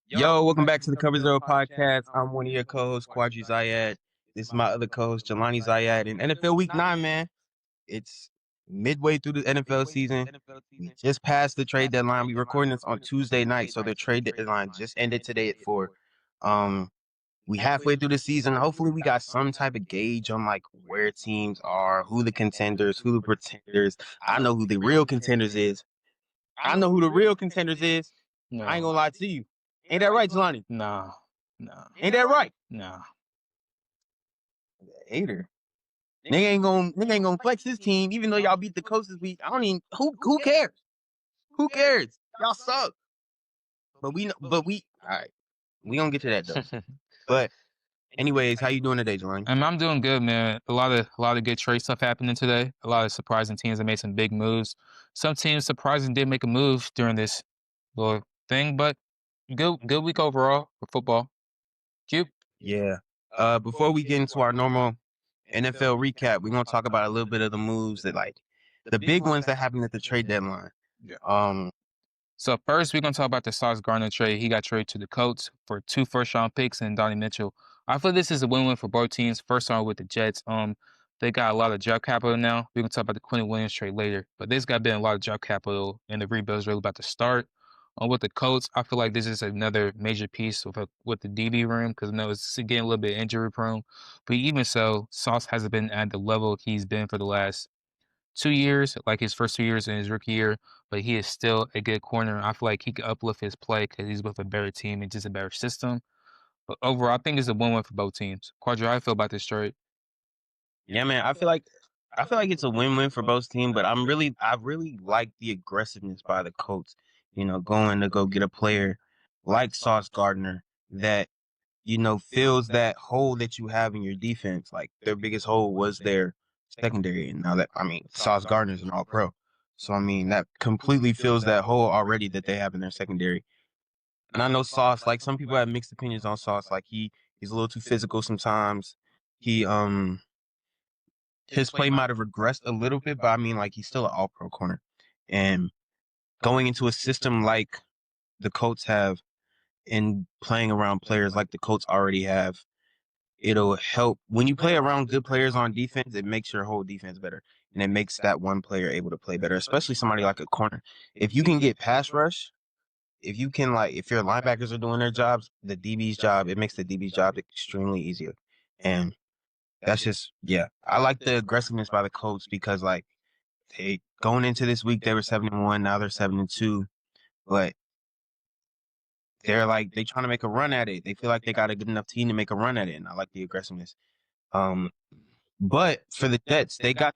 Yo, welcome back to the Cover Zero podcast. I'm one of your co-hosts, Quadri Zayad. This is my other co-host, Jelani Zayad. And NFL Week 9, man, it's midway through the NFL season. We just passed the trade deadline. We recording this on Tuesday night, so the trade deadline just ended today at 4. Um, we halfway through the season. Hopefully, we got some type of gauge on like where teams are, who the contenders, who the pretenders. I know who the real contenders is. I know who the real contenders is. I ain't No, gonna lie to you. Ain't that right, Jelani? no. Ain't that right? No. Hater. Nigga ain't gonna flex his team, even though y'all beat the Colts this week. I don't even who cares? Who cares? Y'all suck. But all right. We gonna get to that though. But anyways, how you doing today, Jelani? I'm doing good, man. A lot of good trade stuff happening today. A lot of surprising teams that made some big moves. Some teams surprisingly did make a move during this little thing, but good week overall for football. Cute. Yeah. Before we get into our normal NFL recap, we're gonna talk about a little bit of the moves that like the big ones that happened at the trade deadline. Yeah. Um So first, we're gonna talk about the Sauce Gardner trade. He got traded to the Colts for 2 first-round picks and Donnie Mitchell. I feel this is a win-win for both teams. First on with the Jets. They got a lot of draft capital now. We're gonna talk about the Quentin Williams trade later, but there's got been a lot of draft capital, and the rebuild is really about to start. With the Colts, I feel like this is another major piece with the DB room because I know it's getting a little bit injury prone. But even so, Sauce hasn't been at the level he's been for the last 2 years, like his first 2 years in his rookie year, but he is still a good corner. I feel like he could uplift his play because he's with a better team and just a better system. But overall, I think it's a win-win for both teams. Quadri, how you feel about this trade? yeah, man, I feel like it's a win-win for both teams, but I really like the aggressiveness by the Colts, going to go get a player like Sauce Gardner that, fills that hole that you have in your defense. Like their biggest hole was their secondary. And now that, Sauce Gardner's an all-pro. So, that completely fills that hole already that they have in their secondary. And I know Sauce, like some people have mixed opinions on Sauce. Like he's a little too physical sometimes. He, his play might have regressed a little bit, but like he's still an all pro corner. And going into a system like the Colts have and playing around players like the Colts already have, it'll help. When you play around good players on defense, it makes your whole defense better. And it makes that one player able to play better, especially somebody like a corner. If you can get pass rush, if you can if your linebackers are doing their jobs, the DB's job, it makes the DB's job extremely easier. And that's just, yeah. I like the aggressiveness by the Colts because they going into this week they were 7-1, now they're 7-2, but they trying to make a run at it. They feel like they got a good enough team to make a run at it, and I like the aggressiveness. But for the Jets, they got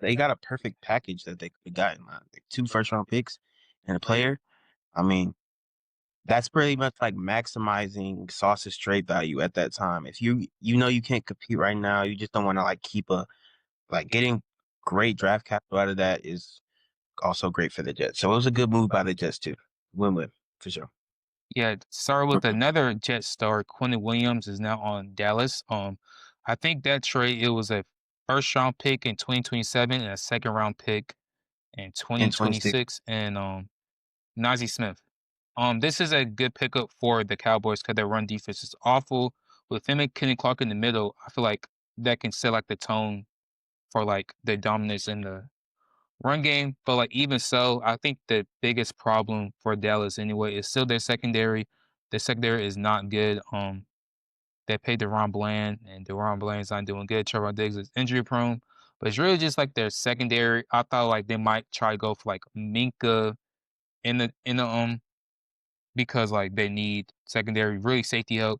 they got a perfect package that they could have gotten, like 2 first-round picks and a player. That's pretty much like maximizing Sauce's trade value at that time. If you can't compete right now, you just don't want to keep getting great draft capital out of that is also great for the Jets. So it was a good move by the Jets too. Win-win for sure. Yeah, start with another Jet star. Quentin Williams is now on Dallas. I think that trade it was a first-round pick in 2027 and a second-round pick in In 26. 2026, and Najee Smith. This is a good pickup for the Cowboys because their run defense is awful. With him and Kenny Clark in the middle, I feel like that can set the tone for the dominance in the run game. But even so, I think the biggest problem for Dallas anyway is still their secondary. Their secondary is not good. They paid DeRon Bland, and DeRon Bland's not doing good. Trevor Diggs is injury prone. But it's really just their secondary. I thought they might try to go for Minka in the because they need secondary really safety help.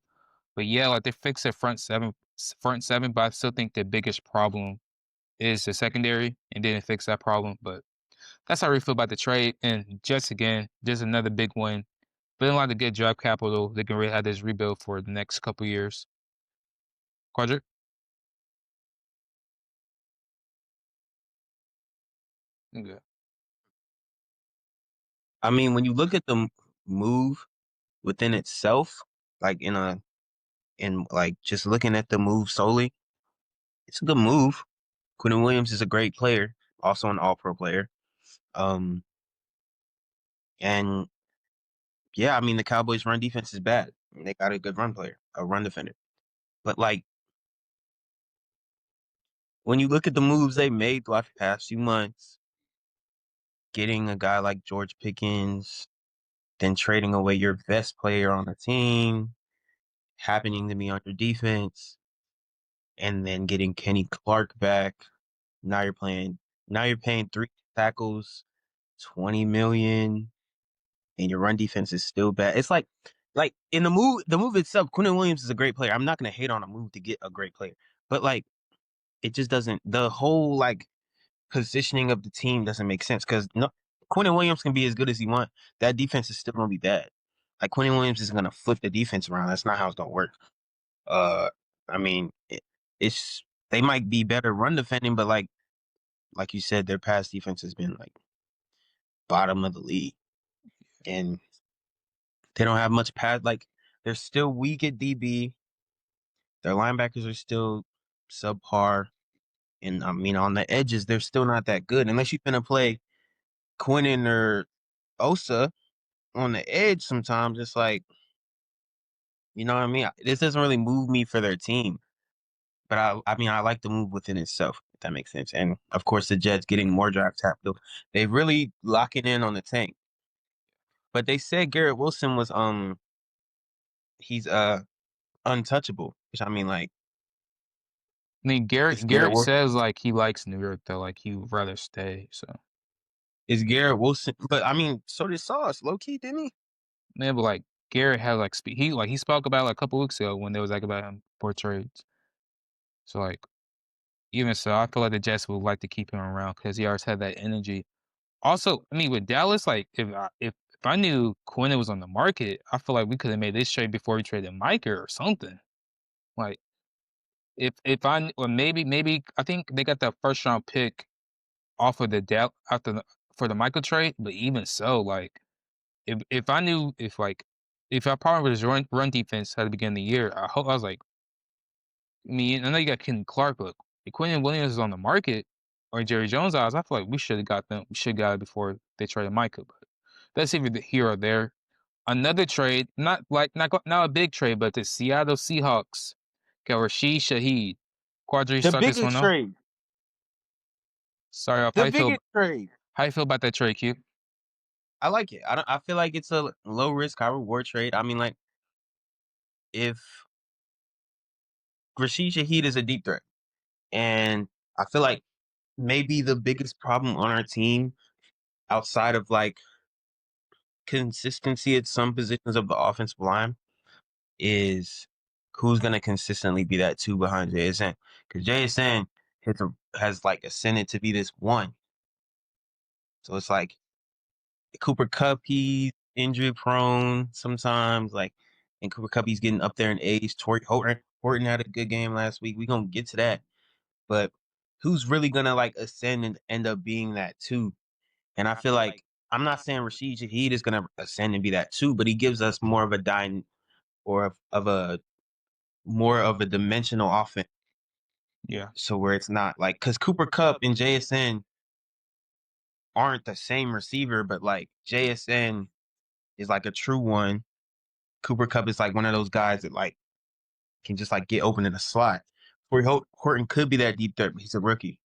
But yeah, they fix their front seven, but I still think the biggest problem is the secondary and didn't fix that problem. But that's how we feel about the trade. And just again, just another big one. Feeling like a good draft capital, they can really have this rebuild for the next couple years. Quadri? Okay. When you look at the move within itself, just looking at the move solely, it's a good move. Quentin Williams is a great player, also an all-pro player. And yeah, I mean the Cowboys' run defense is bad. They got a good run player, a run defender. But like when you look at the moves they made throughout the past few months, getting a guy like George Pickens, then trading away your best player on the team, happening to be on your defense, and then getting Kenny Clark back. Now you're playing. Now you're paying 3 tackles, 20 million, and your run defense is still bad. It's like in the move itself, Quentin Williams is a great player. I'm not gonna hate on a move to get a great player, but like it just doesn't. The whole like positioning of the team doesn't make sense because no, Quentin Williams can be as good as he wants. That defense is still gonna be bad. Like Quentin Williams is gonna flip the defense around. That's not how it's gonna work. Uh, I mean, it's they might be better run defending, but like you said, their pass defense has been like bottom of the league, and they don't have much pass. Like they're still weak at DB. Their linebackers are still subpar, and I mean on the edges they're still not that good unless you're gonna play Quentin or Osa on the edge. Sometimes it's like you know what I mean. This doesn't really move me for their team, but I mean I like the move within itself. If that makes sense, and of course the Jets getting more draft capital, they really locking in on the tank. But they said Garrett Wilson was he's untouchable, which I mean like I mean, is Garrett says like he likes New York though, like he would rather stay. So Garrett Wilson, but I mean so did Sauce, low key, didn't he? man, but like Garrett had like he spoke about like a couple weeks ago when there was like about him for trades. So like even so, I feel like the Jets would like to keep him around because he always had that energy. Also, I mean with Dallas, like if I knew Quinn was on the market, I feel like we could have made this trade before we traded Micah or something. Like if I or maybe I think they got that first round pick off of the Dell after for the Michael trade, but even so, like if I knew if our problem was run defense at the beginning of the year, I was like, I mean, I know you got Ken Clark, but if Quentin Williams is on the market or Jerry Jones eyes, I feel like we should have got them. We should have got it before they traded Micah, but that's either here or there. Another trade, not a big trade, but the Seattle Seahawks got Rashid Shaheed. Quadri, The start this one biggest off. trade. Sorry, The biggest trade. how you feel about that trade, Q? I like it. I feel like it's a low risk, high reward trade. I mean, like if Rashid Shaheed is a deep threat, and I feel like maybe the biggest problem on our team outside of like consistency at some positions of the offensive line is who's going to consistently be that two behind JSN. Because JSN has like ascended to be this one. So it's like Cooper Kupp, he's injury prone sometimes. Like, and Cooper Kupp, he's getting up there in age. Torrey Horton had a good game last week. We're going to get to that. But who's really going to like ascend and end up being that two? And I feel like I'm not saying Rashid Shaheed is going to ascend and be that two, but he gives us more of a of a more of a dimensional offense. Yeah. So where it's not like because Cooper Kupp and JSN aren't the same receiver, but like JSN is like a true one. Cooper Kupp is like one of those guys that like can just like get open in the slot. Corey Horton could be that deep threat, but he's a rookie.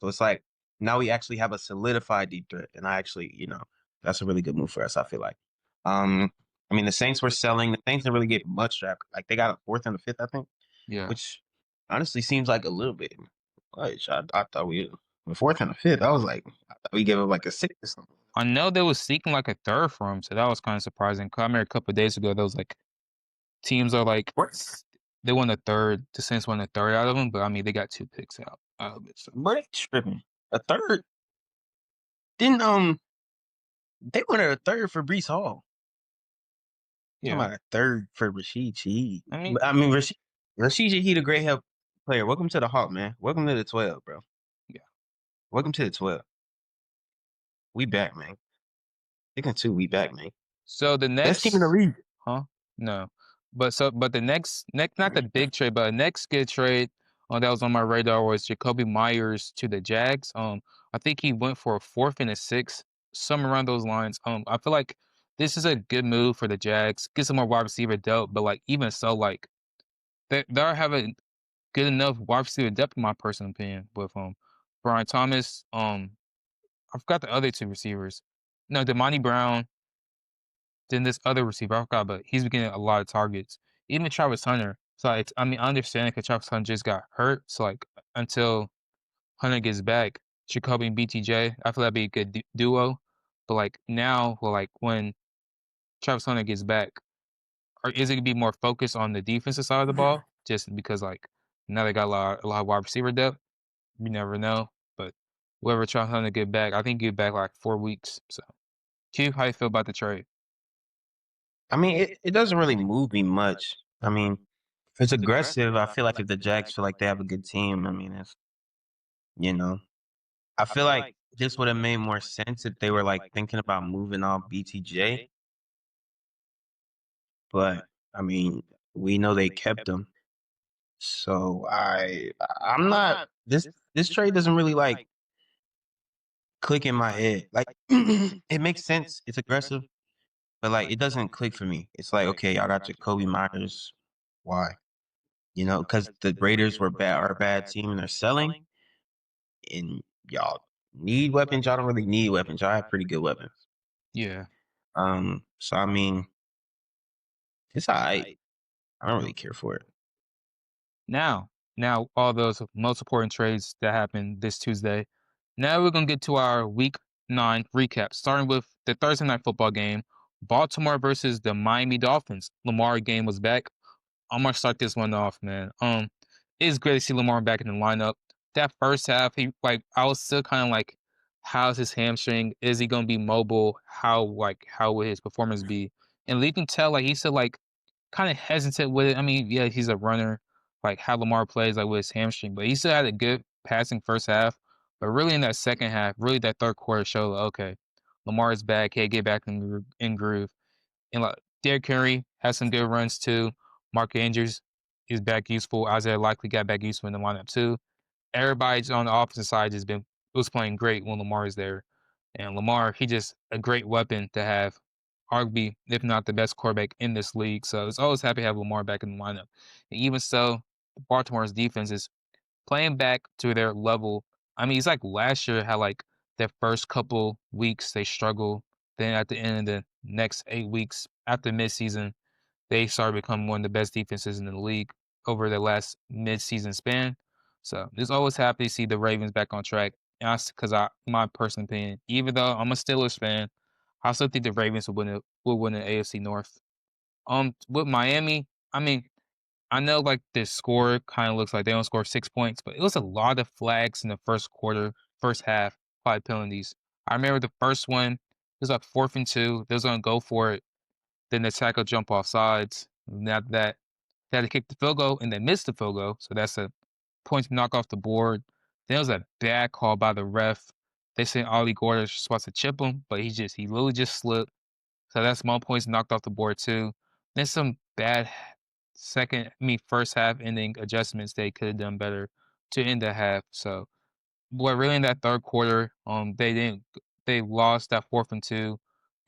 So it's like now we actually have a solidified deep threat. And I actually, that's a really good move for us, I feel like. I mean the Saints were selling. The Saints didn't really get much draft. Like they got a fourth and a fifth, I think. Yeah. Which honestly seems like a little bit much. I thought we the fourth and a fifth. I was like, I thought we gave up like a sixth or something. I know they was seeking like a third for him, so that was kind of surprising. 'Cause I remember a couple of days ago, there was like teams are like they won a third. The Saints won a third out of them, but I mean they got 2 picks out of it. So. But they tripping. A third? Didn't they wanted a third for Brees Hall. Yeah. Talking about a third for Rashid Shaheed. I mean Rashid Shaheed, a great help player. Welcome to the Hawk, man. Welcome to the 12, bro. Yeah. Welcome to the 12. We back, man. Thinking too, we back, man. So the Best next team in the league. Huh? No. But the next not the big trade, but the next good trade that was on my radar was Jacoby Myers to the Jags. I think he went for a fourth and a sixth, somewhere around those lines. I feel like this is a good move for the Jags. Get some more wide receiver depth, but like even so, like they're having good enough wide receiver depth in my personal opinion with Brian Thomas. I forgot the other two receivers. No, Demonte Brown. Then this other receiver, I forgot, but he's been getting a lot of targets. Even Travis Hunter. So it's, I mean, I understand because Travis Hunter just got hurt. So like until Hunter gets back, Jacoby and BTJ, I feel that'd be a good duo. But like now, well, like when Travis Hunter gets back, or is it gonna be more focused on the defensive side of the ball? Just because like now they got a lot of wide receiver depth. You never know. But whoever Travis Hunter get back, I think get back like 4 weeks. So Q, how you feel about the trade? I mean, it doesn't really move me much. I mean, if it's aggressive, I feel like if the Jags feel like they have a good team, I mean, it's, you know, I feel like this would have made more sense if they were like thinking about moving off BTJ, but I mean, we know they kept him. So I'm not this trade doesn't really like click in my head. Like it makes sense. It's aggressive, but like it doesn't click for me. It's like, okay, y'all got Jacoby Myers. Why? You know, because the Raiders are a bad team and they're selling, and y'all need weapons. Y'all don't really need weapons. Y'all have pretty good weapons. Yeah. So I mean, it's alright. I don't really care for it. Now, all those most important trades that happened this Tuesday. Now we're gonna get to our Week 9 recap, starting with the Thursday night football game, Baltimore versus the Miami Dolphins. Lamar game was back. I'm gonna start this one off, man. It's great to see Lamar back in the lineup. That first half, he like I was still kind of like, how's his hamstring? Is he gonna be mobile? How will his performance be? And you can tell like he said like kind of hesitant with it. I mean, yeah, he's a runner, like how Lamar plays, like with his hamstring, but he still had a good passing first half. But really in that second half, really that third quarter showed, like, okay, Lamar is back. Hey, get back in groove. And like Derrick Henry has some good runs too. Mark Andrews is back useful. Isaiah Likely got back useful in the lineup too. Everybody's on the opposite side has been was playing great when Lamar is there. And Lamar, he just a great weapon to have, arguably, if not the best quarterback in this league. So it's always happy to have Lamar back in the lineup. And even so, Baltimore's defense is playing back to their level. I mean, it's like last year how like their first couple weeks they struggle. Then at the end of the next 8 weeks after midseason, they started becoming one of the best defenses in the league over the last mid-season span. So it's always happy to see the Ravens back on track. And because my personal opinion, even though I'm a Steelers fan, I still think the Ravens will win the AFC North. With Miami, I mean, I know like the score kind of looks like they don't score 6 points, but it was a lot of flags in the first quarter, first half, five penalties. I remember the first one, it was like 4th and 2. They was gonna go for it. Then the tackle jump off sides. And after that, they had to kick the field goal and they missed the field goal. So that's a point to knock off the board. Then it was a bad call by the ref. They said Ollie Gordon was supposed to chip him, but he literally just slipped. So that's more points knocked off the board too. Then some bad first half ending adjustments they could have done better to end the half. So, boy, really in that third quarter, they lost that 4th and 2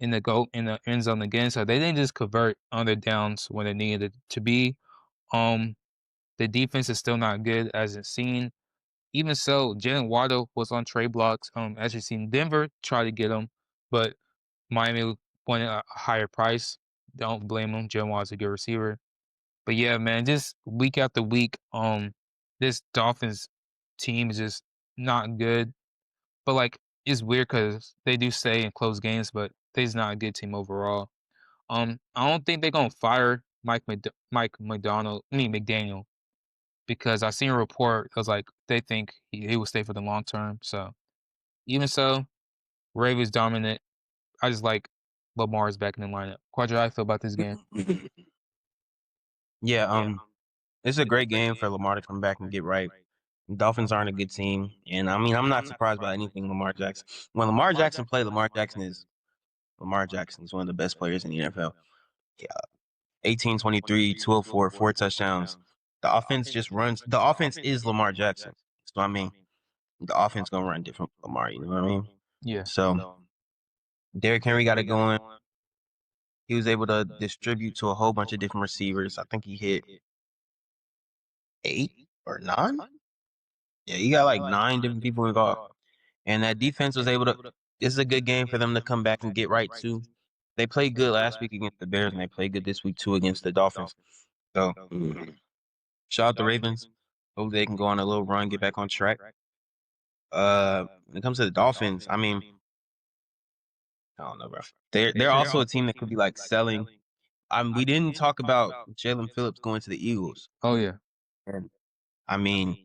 in the end zone again. So they didn't just convert on their downs when they needed it to be. Um, the defense is still not good as it's seen. Even so, Jalen Waddle was on trade blocks. As you've seen, Denver tried to get him, but Miami wanted a higher price. Don't blame him. Jalen Waddle's a good receiver. But yeah, man, just week after week, this Dolphins team is just not good. But like, it's weird because they do stay in close games, but they's not a good team overall. I don't think they're gonna fire Mike McDonald, I mean McDaniel, because I seen a report that was like they think he will stay for the long term. So even so, Ravens dominant. I just like Lamar's back in the lineup. Quadra, how I feel about this game? Yeah, it's a great game for Lamar to come back and get right. Dolphins aren't a good team, and I mean, I'm not surprised by anything Lamar Jackson. When Lamar Jackson plays, Lamar Jackson is one of the best players in the NFL. Yeah, 18, 23, 204, 4 touchdowns. The offense just runs. The offense is Lamar Jackson. So I mean, the offense gonna run different from Lamar. You know what I mean? Yeah. So Derrick Henry got it going. He was able to distribute to a whole bunch of different receivers. I think he hit 8 or 9. Yeah, he got like 9 different people involved. And that defense was able to. It's a good game for them to come back and get right too. They played good last week against the Bears, and they played good this week too against the Dolphins. So, shout out the Ravens. Hope they can go on a little run, get back on track. When it comes to the Dolphins, I mean, I don't know, bro. They're also a team that could be like selling. We didn't talk about Jalen Phillips going to the Eagles. Oh yeah. And I mean,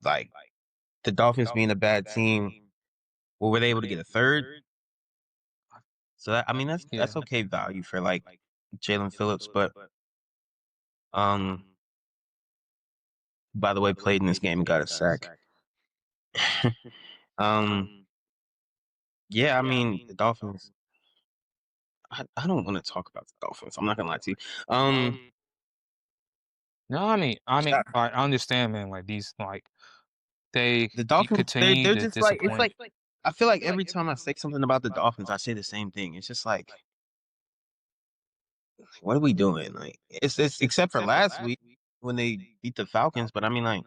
like the Dolphins being a bad team, well, were they able to get a third? So that, I mean, that's okay value for like Jalen Phillips, but by the way, played in this game and got a sack. Yeah, I mean the Dolphins. I don't want to talk about the Dolphins. I'm not gonna lie to you. No, I mean, Shout- I understand, man. Like these, like they the Dolphins, continue they're to just like it's disappoint. like I feel like every time I say something about the Dolphins, I say the same thing. It's just like, what are we doing? Like it's except for last week when they beat the Falcons, but I mean like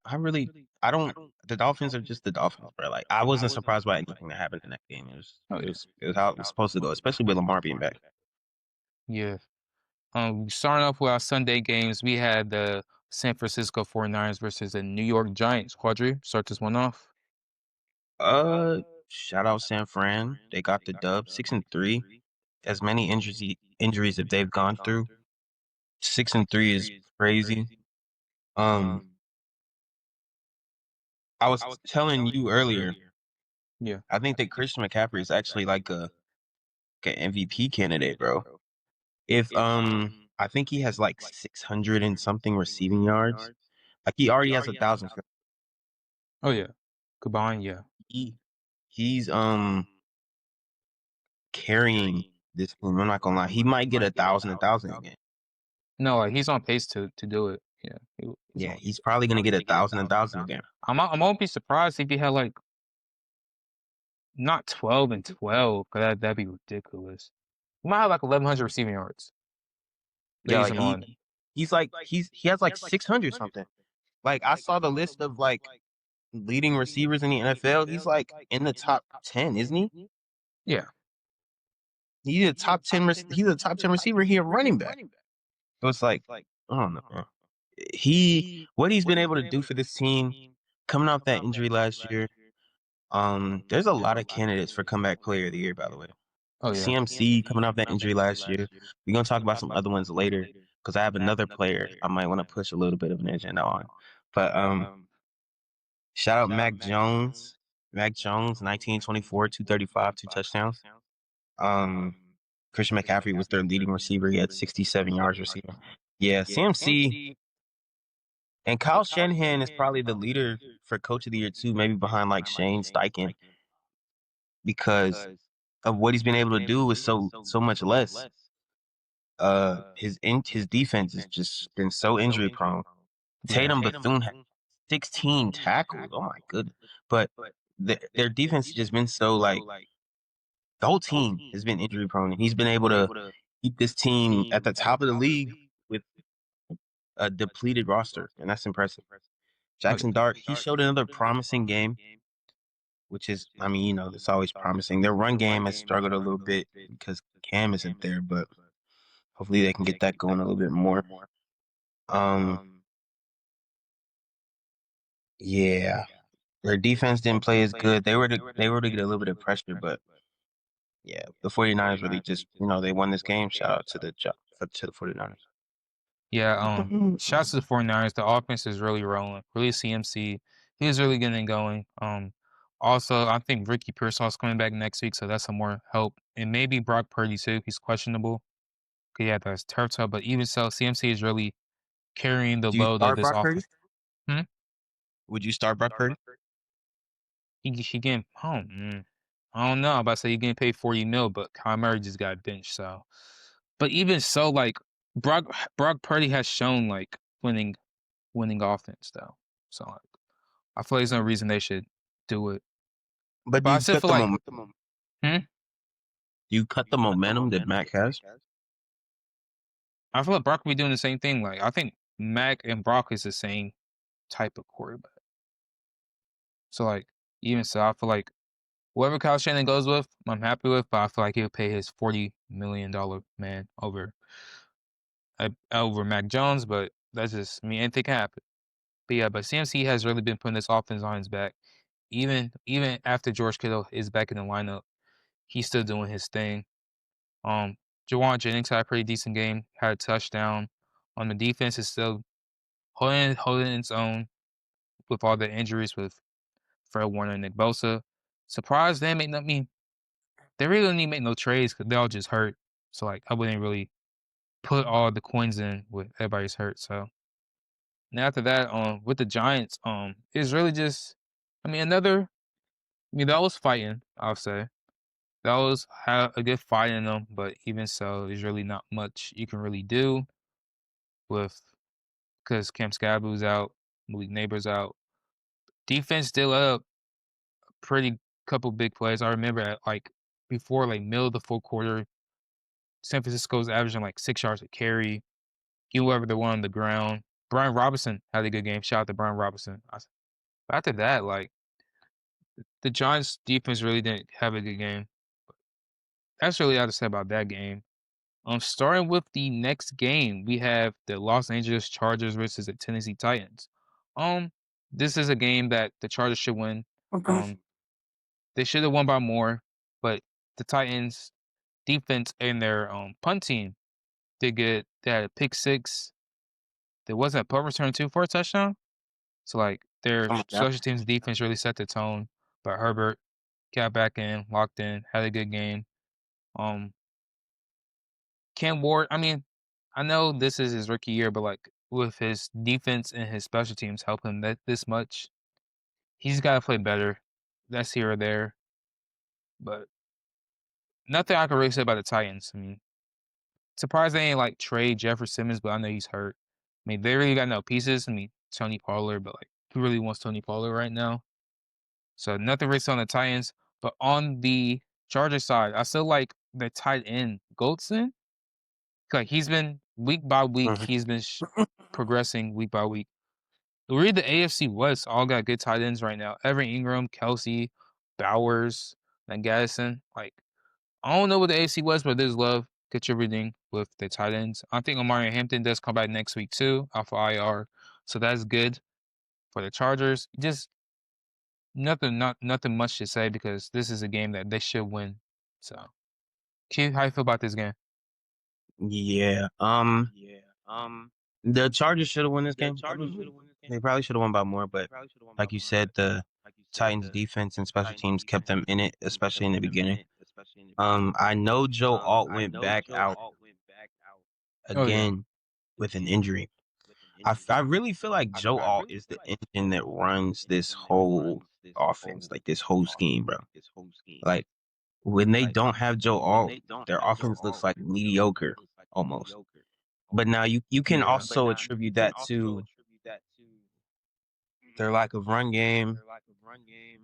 I really I don't the Dolphins are just the Dolphins, bro. Like I wasn't surprised by anything that happened in that game. Oh yeah. It was how it was supposed to go, especially with Lamar being back. Yeah. Starting off with our Sunday games, we had the San Francisco 49ers versus the New York Giants. Quadri, start this one off. Shout out San Fran. They got the dub, 6-3. As many injuries that they've gone through, 6-3 is crazy. Um, I was telling you earlier, Yeah. I think that Christian McCaffrey is actually like an MVP candidate, bro. If I think he has like 600 and something receiving yards. Like he already has 1,000. Oh yeah. Combined, yeah. He's carrying this team. I'm not gonna lie. He might get 1,000 again. No, like, he's on pace to do it. Yeah. He's Yeah, on. he's probably gonna get 1,000 again. I won't be surprised if he had like not 12 and 12, because that'd be ridiculous. He might have like 1,100 receiving yards Yeah, based like on. he has like 600 something. Like I saw the list of like leading receivers in the NFL. He's like in the top 10, isn't he? Yeah. He's a top 10. He's a top 10 receiver here, running back. So it's like I don't know, man. What he's been able to do for this team, coming off that injury last year. There's a lot of candidates for comeback player of the year, by the way. Oh yeah. CMC coming off that injury last year. We're gonna talk about some other ones later because I have another player I might want to push a little bit of an agenda on. But shout out Mac Jones. Mac Jones, 1924, 235, 2 touchdowns. Christian McCaffrey was their leading receiver. He had 67 yards receiving. Yeah, CMC and Kyle Shanahan is probably the leader for Coach of the Year too, maybe behind like Shane Steichen, because of what he's been able to do with so much less. His defense has just been so injury prone. Tatum Bethune had 16 tackles. Oh my goodness! But their defense has just been so like the whole team has been injury prone, and he's been able to keep this team at the top of the league with a depleted roster, and that's impressive. Jackson Dart, he showed another promising game, which is, I mean, you know, it's always promising. Their run game has struggled a little bit because Cam isn't there, but hopefully they can get that going a little bit more. Yeah, their defense didn't play as good. They were to get a little bit of pressure, but yeah, the 49ers really just, you know, they won this game. Shout out to the 49ers. Yeah. Shouts to the 49ers. The offense is really rolling. Really CMC. He's really getting going. Also, I think Ricky Pearsall's coming back next week, so that's some more help. And maybe Brock Purdy too. He's questionable. Yeah, that's turf toe. But even so, CMC is really carrying the Do you load of start this Brock Purdy? offense. Hmm? Would you start Brock Purdy? He getting home. I don't know. I'm about to say he getting paid 40 mil, but Kyle Murray just got benched. So, but even so, like Brock Purdy has shown like winning offense though. So like, I feel like there's no reason they should do it. But But do I you still cut feel the like momentum? hmm? You cut the momentum that Mac has. I feel like Brock will be doing the same thing. Like I think Mac and Brock is the same type of quarterback. So like even so, I feel like whoever Kyle Shanahan goes with, I'm happy with. But I feel like he'll pay his $40 million man over Mac Jones. But that's just me. Anything can happen. But yeah, but CMC has really been putting this offense on his back. Even after George Kittle is back in the lineup, he's still doing his thing. Jawan Jennings had a pretty decent game, had a touchdown. On the defense is still holding its own with all the injuries with Fred Warner and Nick Bosa. Surprised they make they really don't need to make no trades because they all just hurt. So like I wouldn't really put all the coins in with everybody's hurt. So and after that, with the Giants, it's really just that was fighting, I'll say. That was had a good fight in them, but even so, there's really not much you can really do because Cam Skabu's out, Malik Neighbors out. Defense still up pretty couple big plays. I remember at before middle of the fourth quarter, San Francisco's averaging 6 yards a carry. Whoever the one on the ground. Brian Robinson had a good game. Shout out to Brian Robinson. After that, the Giants defense really didn't have a good game. That's really all to say about that game. Starting with the next game, we have the Los Angeles Chargers versus the Tennessee Titans. This is a game that the Chargers should win. They should have won by more, but the Titans defense and their punt team did good. They had a pick six. There wasn't a punt return too for a touchdown. So their special teams defense really set the tone. But Herbert got back in, locked in, had a good game. Cam Ward, I know this is his rookie year, but with his defense and his special teams help him this much, he's got to play better. That's here or there. But nothing I can really say about the Titans. Surprised they ain't trade Jeffrey Simmons, but I know he's hurt. They really got no pieces. Tony Pollard, but who really wants Tony Pollard right now? So nothing really on the Titans. But on the Chargers side, I still like the tight end Goldson. He's been week by week, he's been progressing week by week. Read the AFC West, all got good tight ends right now. Evan Ingram, Kelsey, Bowers, and Gaddison. I don't know what the AFC West, but there's love contributing with the tight ends. I think Omari Hampton does come back next week too, off of IR. So that's good for the Chargers. Just nothing much to say because this is a game that they should win. So, Q, how you feel about this game? Yeah. The Chargers should have won this game. They probably should have won by more, but like you said, the Titans defense and special teams kept them in it, especially in the beginning. I know Joe Alt went back out again with an injury. I really feel like Joe Alt is the engine that runs this whole offense, this whole scheme, bro. When they don't have Joe Alt, their offense looks mediocre almost. But now you can also attribute that to their lack of run game,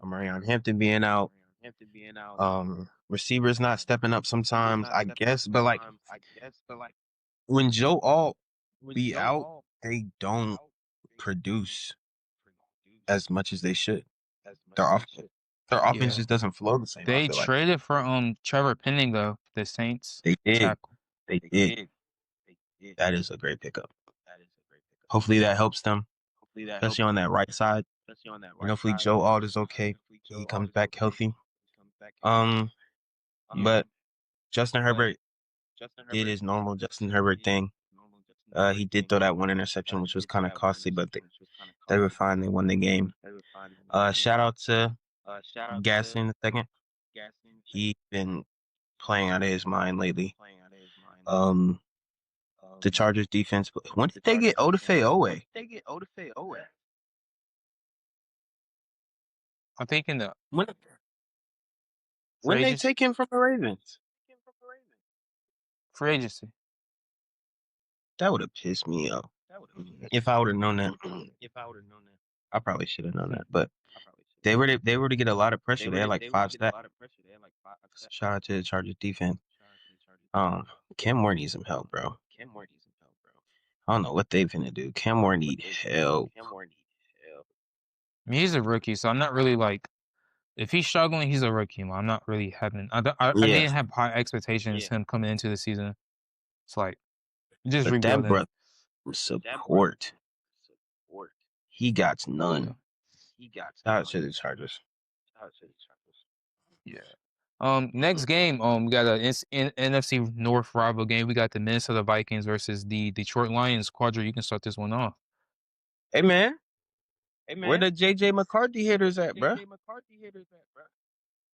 Omarion Hampton being out, receivers not stepping up sometimes, I guess. But when Joe Alt be out, they don't produce as much as they should. Their offense just doesn't flow the same. They traded for Trevor Penning though, the Saints. They did. They did. That is a great pickup. Hopefully that helps them, especially on that right side. And hopefully Joe Alt is okay. He comes back healthy. But Justin Herbert did his normal Justin Herbert thing. He did throw that one interception, which was kind of costly, but they were fine. They won the game. Shout out to Gasson II. He's been playing out of his mind lately. The Chargers defense. When did they get Odafe Owe? I'm thinking when they take him from the Ravens. Free agency. That would have pissed me off. If I would have known that. I probably should have known that. But they were to get a lot of pressure. They had 5 sacks. Shout out to the Chargers defense. Cam Moore needs some help, bro. I don't know what they finna do. Cam Moore need help. I mean, he's a rookie, so I'm not really like. If he's struggling, he's a rookie. I'm not really having. I Yeah, didn't have high expectations him coming into the season. It's like just but that rebuilding. brother support, he got none. Shout out to the Chargers. Yeah. Next game, we got a NFC North rival game. We got the Minnesota Vikings versus the Detroit Lions. Quadra, you can start this one off. Hey man, where the JJ McCarthy hitters at, bro?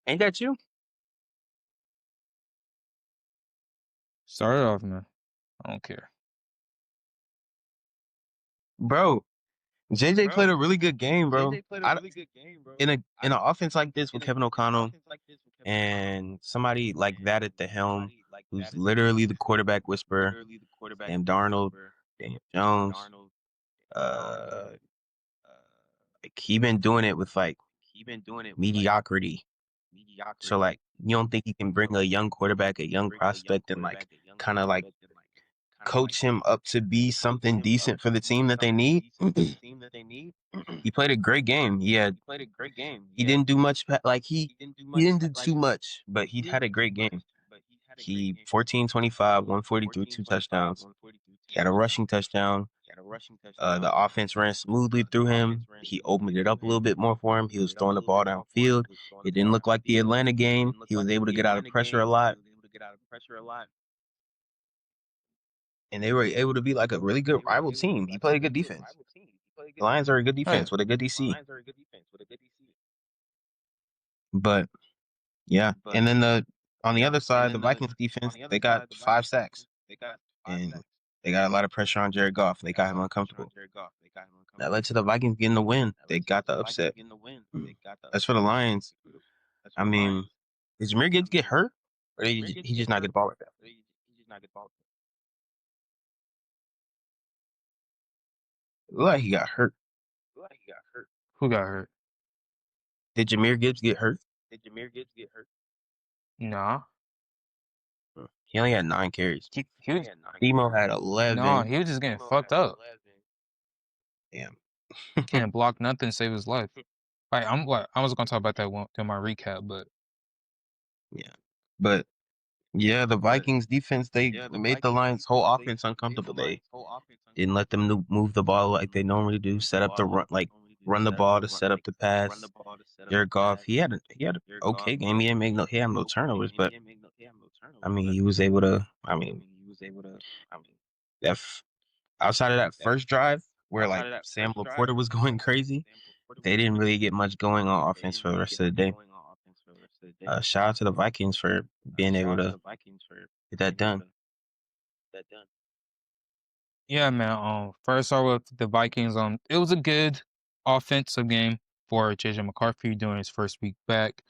Ain't that you, Start it off, man. I don't care. bro? JJ played a really good game, bro. In an offense like this with Kevin O'Connell and somebody like that at the helm, who's literally the quarterback whisperer, Sam Darnold, Daniel Jones. Like he been doing it with like mediocrity. So like you don't think he can bring a young quarterback, a young prospect, and like kind of like coach him up to be something decent for the team that they need? He played a great game. He didn't do much. Like he didn't do too much, but he had a great game. He 14, 25, 143, 2 touchdowns. He had a rushing touchdown. The offense ran smoothly through him. He opened it up a little bit more for him. He was throwing the ball downfield. It didn't look like the Atlanta game. He was able to get out of pressure a lot. And they were able to be like a really good rival team. He played a good defense. The Lions are a good defense with a good DC. But yeah. And then on the other side, the Vikings defense, they got 5 sacks. And they got a lot of pressure on Jared Goff. They got him uncomfortable. That led to the Vikings getting the win. They got the upset. As for the Lions, I mean, did Jahmyr Gibbs get hurt? Or did he just not get the ball like that? It looked like he got hurt. Who got hurt? Did Jahmyr Gibbs get hurt? Nah. He only had 9 carries. He was, Emo had 11. no, he was just getting fucked up. Damn. Can't block nothing, save his life. Like I was gonna talk about that one in my recap, but Yeah. But yeah, the Vikings defense, they made the Lions' whole offense uncomfortable. They didn't let them move the ball like they normally do, set up the run the ball to set up the pass. Jared Goff, he had an okay game. He had no turnovers, but I mean, he was able to. I mean, that outside of that first drive where like Sam Laporta was going crazy, they didn't really get much going on offense for the rest of the day. Shout out to the Vikings for being able to get that done. yeah, man. First start with the Vikings. It was a good offensive game for JJ McCarthy during his first week back.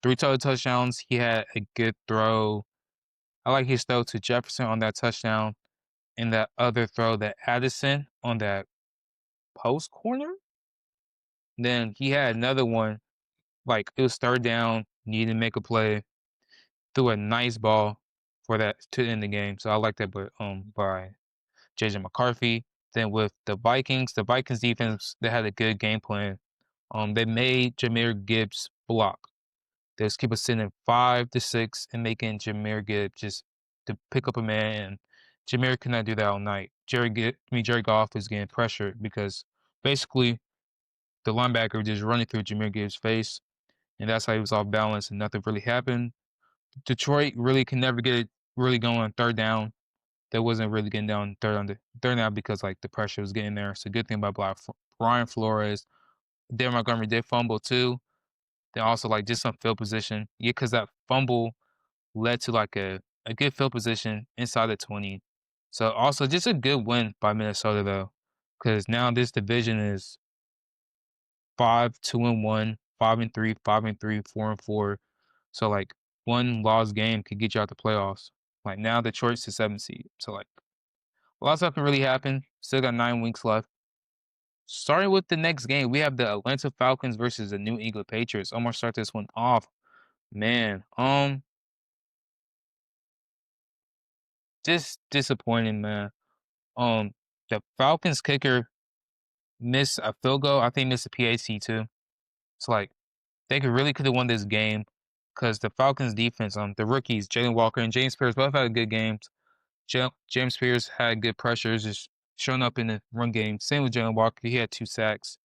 3 total touchdowns. He had a good throw. I like his throw to Jefferson on that touchdown, and that other throw that Addison on that post corner. Then he had another one, like it was 3rd down, needed to make a play, threw a nice ball for that to end the game. So I like that, but by JJ McCarthy. Then with the Vikings defense, they had a good game plan. They made Jahmyr Gibbs block. They just keep us sitting 5 to 6 and making Jahmyr Gibbs just to pick up a man. And Jahmyr could not do that all night. Jared Goff is getting pressured because basically the linebacker just running through Jahmyr Gibbs' face, and that's how he was off balance and nothing really happened. Detroit really can never get it really going on 3rd down. That wasn't really getting down third down because like the pressure was getting there. So good thing about Brian Flores. Darren Montgomery did fumble too. Then also like just some field position. Yeah, because that fumble led to like a good field position inside the 20. So also just a good win by Minnesota though. Because now this division is 5-2-1, 5-3, 5-3, 4-4. So like one lost game could get you out the playoffs. Like now Detroit's the 7th seed. So like a lot of stuff can really happen. Still got 9 weeks left. Starting with the next game, we have the Atlanta Falcons versus the New England Patriots. I'm gonna start this one off. Man, just disappointing, man. The Falcons kicker missed a field goal. I think missed a PAT too. It's like they could have won this game because the Falcons defense, the rookies, Jalen Walker and James Pierce both had good games. James Pierce had good pressures, just showing up in the run game. Same with Jalen Walker. He had 2 sacks.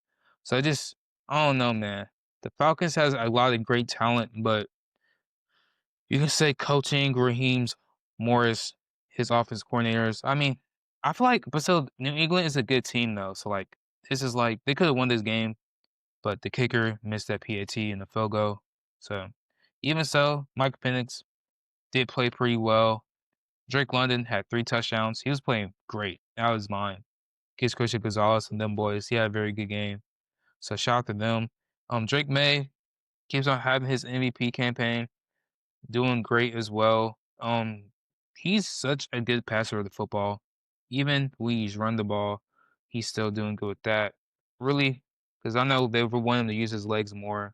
So I don't know, man. The Falcons has a lot of great talent, but you can say coaching, Raheem Morris, his offense coordinators. I mean, I feel like, but still, New England is a good team though. So like, this is like they could have won this game, but the kicker missed that PAT and the field goal. So even so, Mike Penix did play pretty well. Drake London had 3 touchdowns. He was playing great. That was mine. Against Christian Gonzalez and them boys. He had a very good game. So shout out to them. Drake May keeps on having his MVP campaign, doing great as well. He's such a good passer of the football. Even when he's run the ball, he's still doing good with that. Really, because I know they would want him to use his legs more.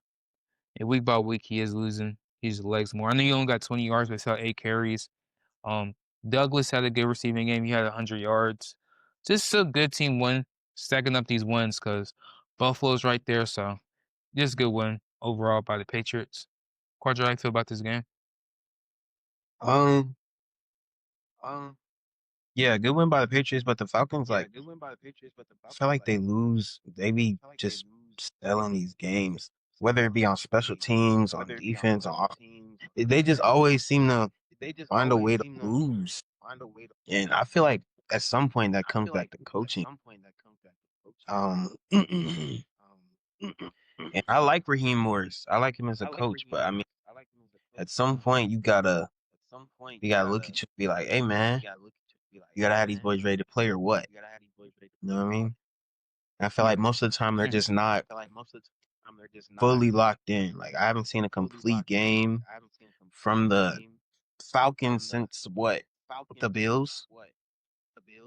And week by week, he is losing his legs more. I know he only got 20 yards, but he still 8 carries. Um, Douglas had a good receiving game. He had 100 yards. Just a good team win, stacking up these wins because Buffalo's right there. So just a good win overall by the Patriots. Quadra, how you feel about this game? Um, yeah, good win by the Patriots, but the Falcons, like, I feel like they lose. They be just selling these games, whether it be on special teams, on defense, on offense. They just always seem to find a way to lose. And I feel like at some point that comes back to coaching. And I like Raheem Morris. I like him as a coach, but I mean, at some point you gotta look at you and be like, hey man, you gotta have these boys ready to play or what? You know what I mean? I feel like most of the time they're just not fully locked in. Like I haven't seen a complete game from the Falcons since what? The Bills?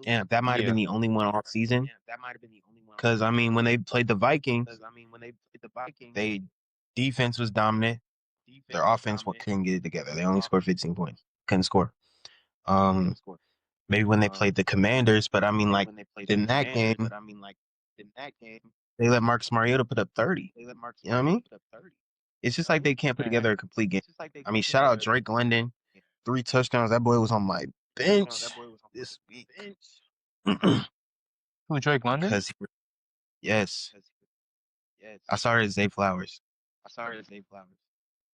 And that might have Yeah. been the only one all season. Because I mean, when they played the Vikings, they defense was dominant. Their offense couldn't get it together. They only scored 15 points. Couldn't score. Maybe when they played the Commanders, but I mean, like in that game, they let Marcus Mariota put up 30. You know what I mean? It's just like they can't put together a complete game. I mean, shout out Drake London, 3 touchdowns. That boy was on my bench this week. Who, Drake London? Because yes, I started Zay Flowers.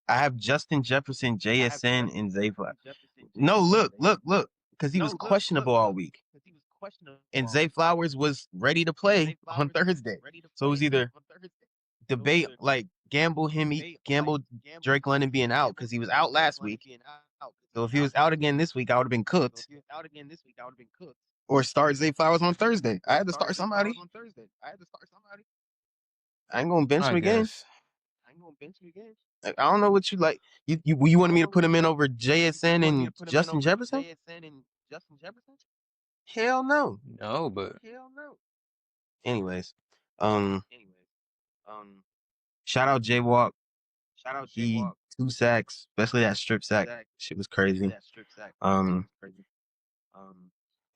I have Justin Jefferson, JSN, and Zay Flowers. No, look, because he was questionable all week. And Zay Flowers was ready to play on Thursday. So it was either debate, like gamble Drake London being out because he was out last week. So if he was out again this week, I would have been cooked. Or start Zay Flowers on Thursday. I had to start somebody. I ain't gonna bench him again. I don't know what you like. You wanted me to put him in over JSN and Justin Jefferson? Hell no. No, but Anyways, shout out J Walk. He 2 sacks, especially that strip sack. Shit was crazy.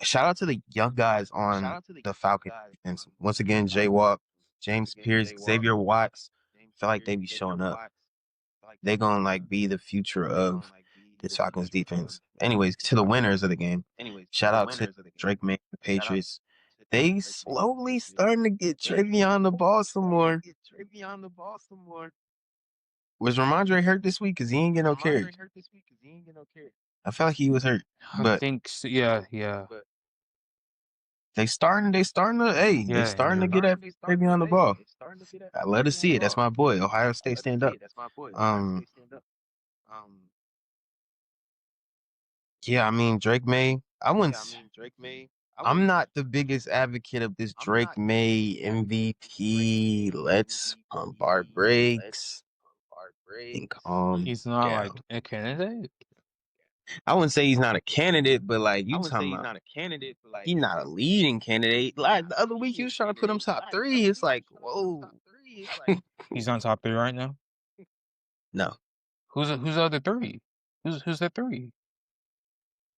Shout out to the young guys on the Falcons defense. Once again, J Walk, James Pierce, Xavier Watts. Feel like they be showing up. They gonna like be the future of this Falcons defense. Anyways, to the winners of the game. Shout out to Drake May, the Patriots. They slowly starting to get Travion the ball some more. Was Ramondre hurt this week? Because he ain't get no carries. I felt like he was hurt. I But think so, yeah. they starting to Yeah, to get at Travion the ball. I let us see it. That's my boy. Ohio State stand up. Yeah, I mean Drake May. I'm not the biggest advocate of this Drake May MVP. Let's pump our brakes and calm he's not down. like a candidate. I wouldn't say he's not a candidate, but like you talking about, he's not a leading candidate. Like the other week, he was trying to put him top 3. It's like, whoa. He's on top 3 right now. No, Who's the other three? Who's the three?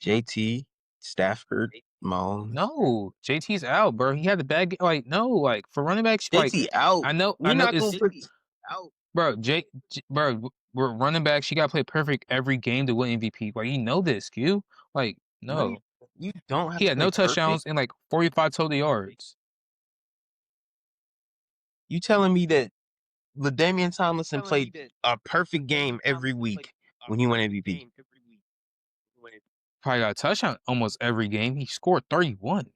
JT, Stafford, Mahomes. No, JT's out, bro. He had the bad like no, like for running backs, like JT out. I know We're not it's gonna put bro, bro, we're running backs. She got to play perfect every game to win MVP. Like you know this, Q. Like no, you don't have he to had play no perfect. touchdowns and like 45 total yards. You telling me that LaDainian Tomlinson played a perfect game every week when he won MVP? Probably got a touchdown almost every game. He scored 31.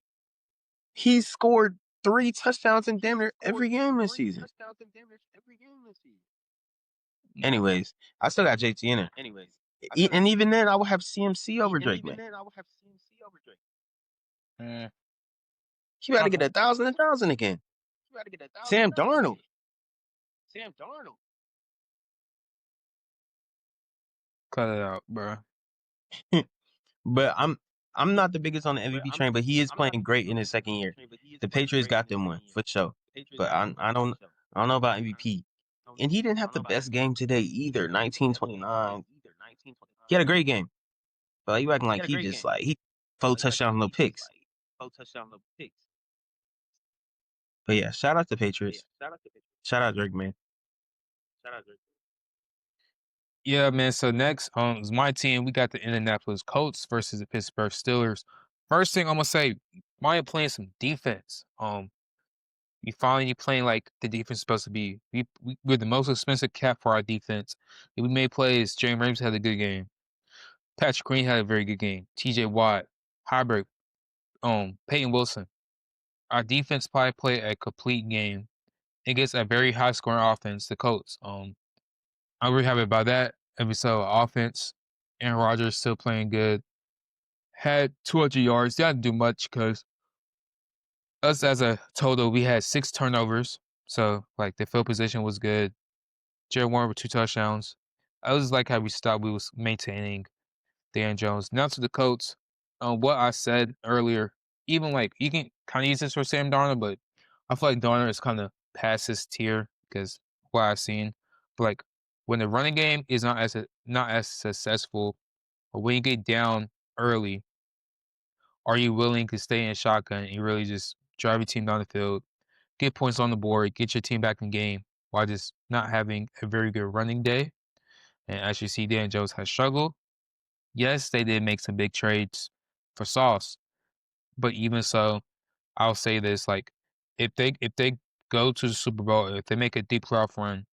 He scored 3 touchdowns in damn near every game this season. Anyways, I still got JT in it. And even then, I would have CMC over Drake, man. He got to get 1,000 again. Sam Darnold. Cut it out, bro. But I'm not the biggest on the MVP train, but he is playing great in his second year. The Patriots got them one for sure. But I don't know about MVP. And he didn't have the best game today either. 1929. He had a great game. But you acting like he just like he 4 touchdowns, no picks. But yeah, shout out to Patriots. Shout out Drake, man. Yeah, man. So next, is my team. We got the Indianapolis Colts versus the Pittsburgh Steelers. First thing I'm gonna say, Maya playing some defense. You finally playing like the defense is supposed to be. We're the most expensive cap for our defense. We made plays. Jerry Ramsey had a good game. Patrick Green had a very good game. T.J. Watt, Hybrid, Peyton Wilson. Our defense probably played a complete game against a very high scoring offense, the Colts. I'm really happy about that. And we saw offense. Aaron Rodgers still playing good. Had 200 yards. Didn't do much because us as a total, we had 6 turnovers. So, like, the field position was good. Jared Warren with 2 touchdowns. I was like how we was maintaining Dan Jones. Now to the Colts. What I said earlier, even like you can kind of use this for Sam Darnold, but I feel like Darnold is kind of past his tier because what I've seen. But like when the running game is not as successful, or when you get down early, are you willing to stay in shotgun and really just drive your team down the field, get points on the board, get your team back in game while just not having a very good running day? And as you see, Dan Jones has struggled. Yes, they did make some big trades for Sauce, but even so, I'll say this: like, if they go to the Super Bowl, if they make a deep playoff run,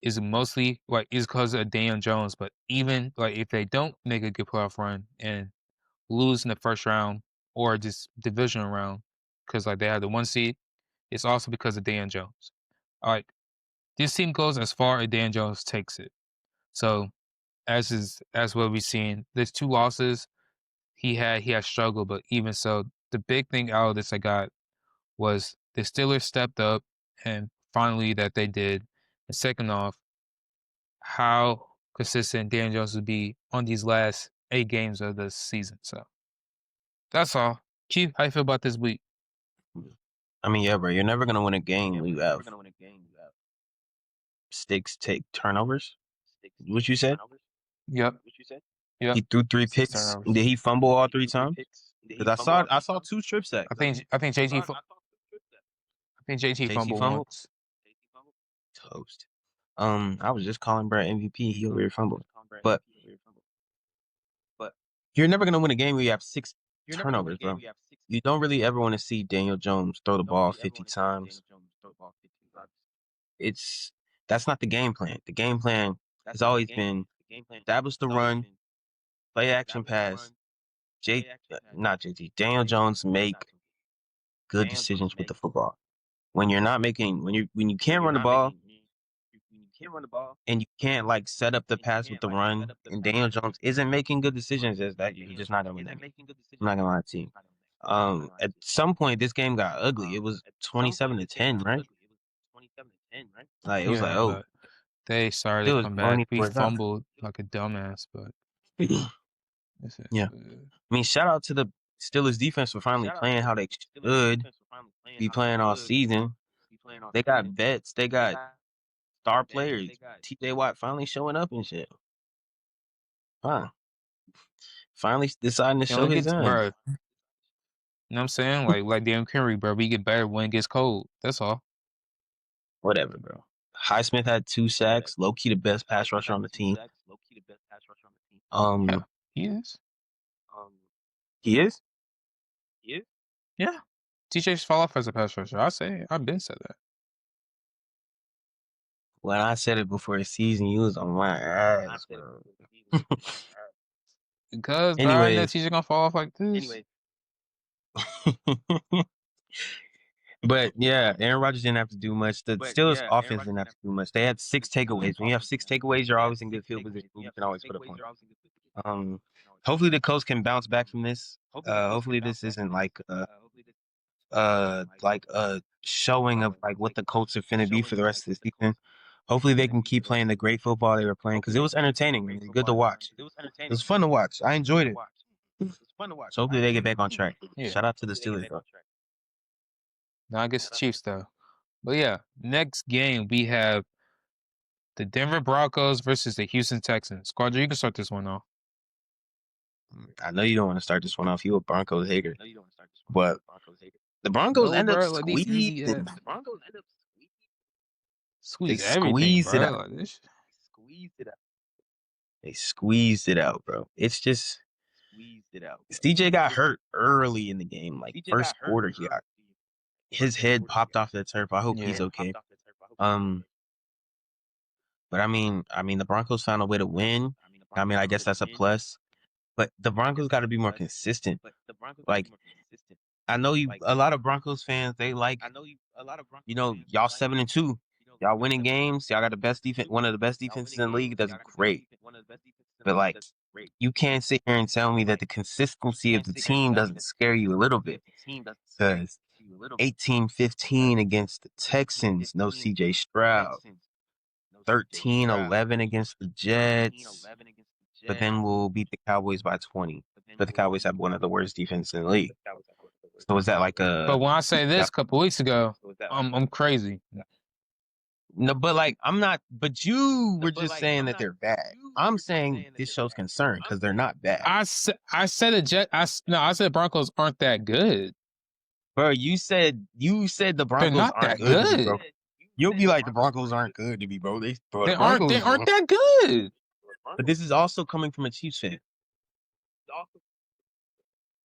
is mostly like is because of Dan Jones. But even like if they don't make a good playoff run and lose in the first round or just divisional round, because like they had the 1 seed, it's also because of Dan Jones. Like this team goes as far as Dan Jones takes it. So as what we've seen, there's 2 losses. He had struggled, but even so, the big thing out of this I got was the Steelers stepped up and finally that they did. And second off, how consistent Dan Jones would be on these last 8 games of the season. So that's all. Chief, how you feel about this week? I mean, yeah, bro, you're never gonna win a game when you have sticks take turnovers. What you said? Yep. Yep. He threw 3 6 picks. turnovers. Did he fumble all 3 times? Because I saw 2 strip sacks. I think JT fumbled once. Toast. I was just calling Brad MVP. He over here fumbled. But you're never gonna win a game where you have 6 turnovers, bro. You don't really ever want to see Daniel Jones throw the ball 50 times. That's not the game plan. The game plan has always been establish the run, play action pass. Daniel Jones make good decisions with the football. When you're not making when you can't run the ball and you can't like set up the pass with the run, and Daniel Jones isn't making good decisions as that year, he's just not gonna win that game. I'm not gonna lie to you. At some point this game got ugly. It was 27-10, right? Like it was like, oh, they started it to was come money back. We for a dime. fumbled like a dumbass, but Yeah. I mean, shout out to the Steelers defense for finally playing how they should be playing all season. They got vets. They got star players. T.J. Watt finally showing up and shit. Huh. Finally deciding to It show only his gets, gun. bro. You know what I'm saying? Like Derrick Henry, bro. We get better when it gets cold. That's all. Whatever, bro. Highsmith had 2 sacks. Low key the best pass rusher on the team. Yeah, he is. He is? Yeah. TJ's fall off as a pass rusher. I've been said that. When I said it before the season, you was on my ass, bro. Because, bro, I know Anyways. TJ gonna fall off like this. But yeah, Aaron Rodgers didn't have to do much. The Steelers offense didn't have to do much. They had 6 takeaways. When you have 6 takeaways, you're always in good field position. You can always put a point. Hopefully the Colts can bounce back from this. Hopefully this isn't like a showing of like what the Colts are finna be for the rest of the season. Hopefully they can keep playing the great football they were playing because it was entertaining. It was good to watch. It was fun to watch. I enjoyed it. So hopefully they get back on track. Yeah. Shout out to the Steelers, bro. Now I guess the Chiefs though. But yeah, next game we have the Denver Broncos versus the Houston Texans. Squadron, you can start this one off. I know you don't want to start this one off. You a Broncos hater, but the Broncos end up squeezing. Squeeze They everything, squeezed it bro. out. Like this. They squeezed it out, bro. It's just CJ got hurt early in the game, like first quarter. He got his head popped off the turf. I hope he's okay. But I mean, the Broncos found a way to win. I mean, I guess that's a plus. But the Broncos got to be more consistent. Like, I know a lot of Broncos fans, they like, y'all 7-2. Y'all winning games. Y'all got the best defense, one of the best defenses in the league. That's great. But like, you can't sit here and tell me that the consistency of the team doesn't scare you a little bit. Because 18-15 against the Texans, no CJ Stroud. 13-11 against the Jets. But then we'll beat the Cowboys by 20. But the Cowboys have one of the worst defenses in the league. So is that like a? But when I say this a couple weeks ago, I'm crazy. No, but like I'm not. But you were just saying that they're bad. I'm saying this shows concern because they're not bad. I said I said Broncos aren't that good. Bro, you said the Broncos aren't good. To me, bro. You'll be like the Broncos aren't good to me, bro. They aren't that good. But this is also coming from a Chiefs fan.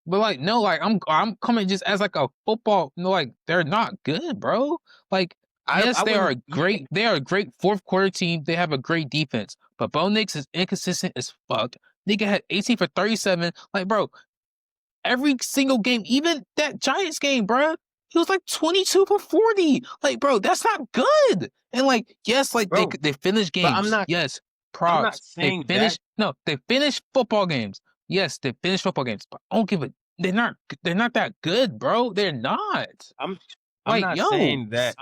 But like no, like I'm coming just as like a football. No, like they're not good, bro. Like yes, they are great. They are a great fourth quarter team. They have a great defense. But Bo Nix is inconsistent as fuck. Nigga had 18 for 37. Like, bro, every single game, even that Giants game, bro, he was like 22 for 40. Like, bro, that's not good. And like, yes, like bro, they finish games. But I'm not. Yes, props. I'm not saying they finish. That. No, they finish football games. Yes, they finish football games. But I don't give a. They're not that good, bro. They're not. I'm not saying that.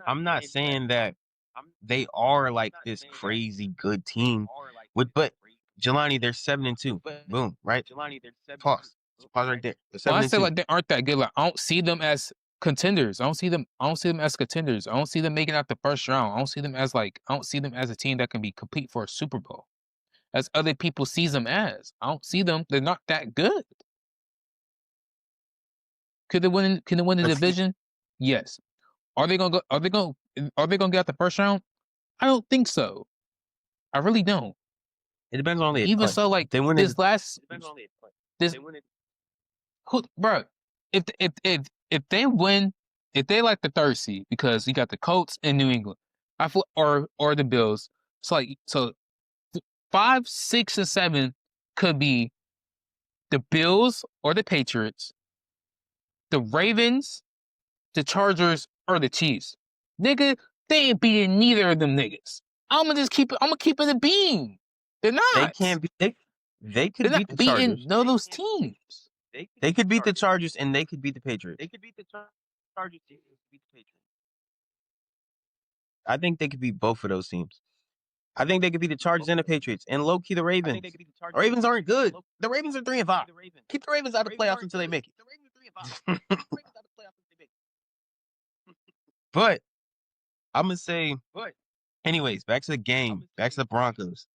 I'm not saying that they are like this crazy good team. But Jelani, they're 7-2. Boom, right? Pause right there. Well, I say like they aren't that good. Like I don't see them as contenders. I don't see them as contenders. I don't see them making out the first round. I don't see them as a team that can be complete for a Super Bowl. As other people see them as. I don't see them. They're not that good. Could they win the division? Yes. Are they gonna get out the first round? I don't think so. I really don't. It depends on the even so. Like they win this last. This who, bro? If they win, if they like the third seed, because you got the Colts in New England, I feel or the Bills. So 5, 6, and 7 could be the Bills or the Patriots, the Ravens, the Chargers, or the Chiefs. Nigga, they ain't beating neither of them niggas. I'm gonna keep it a beam. They're not. They can't be. They could beat the Chargers. None of those teams. They could beat the Chargers and they could beat the Patriots. I think they could beat both of those teams. I think they could beat the Chargers and the Patriots. And low-key the Ravens. The Ravens aren't good. The Ravens are 3-5. Keep the Ravens out of the playoffs until they make it. But I'm going to say Anyways, back to the game. Back to the Broncos.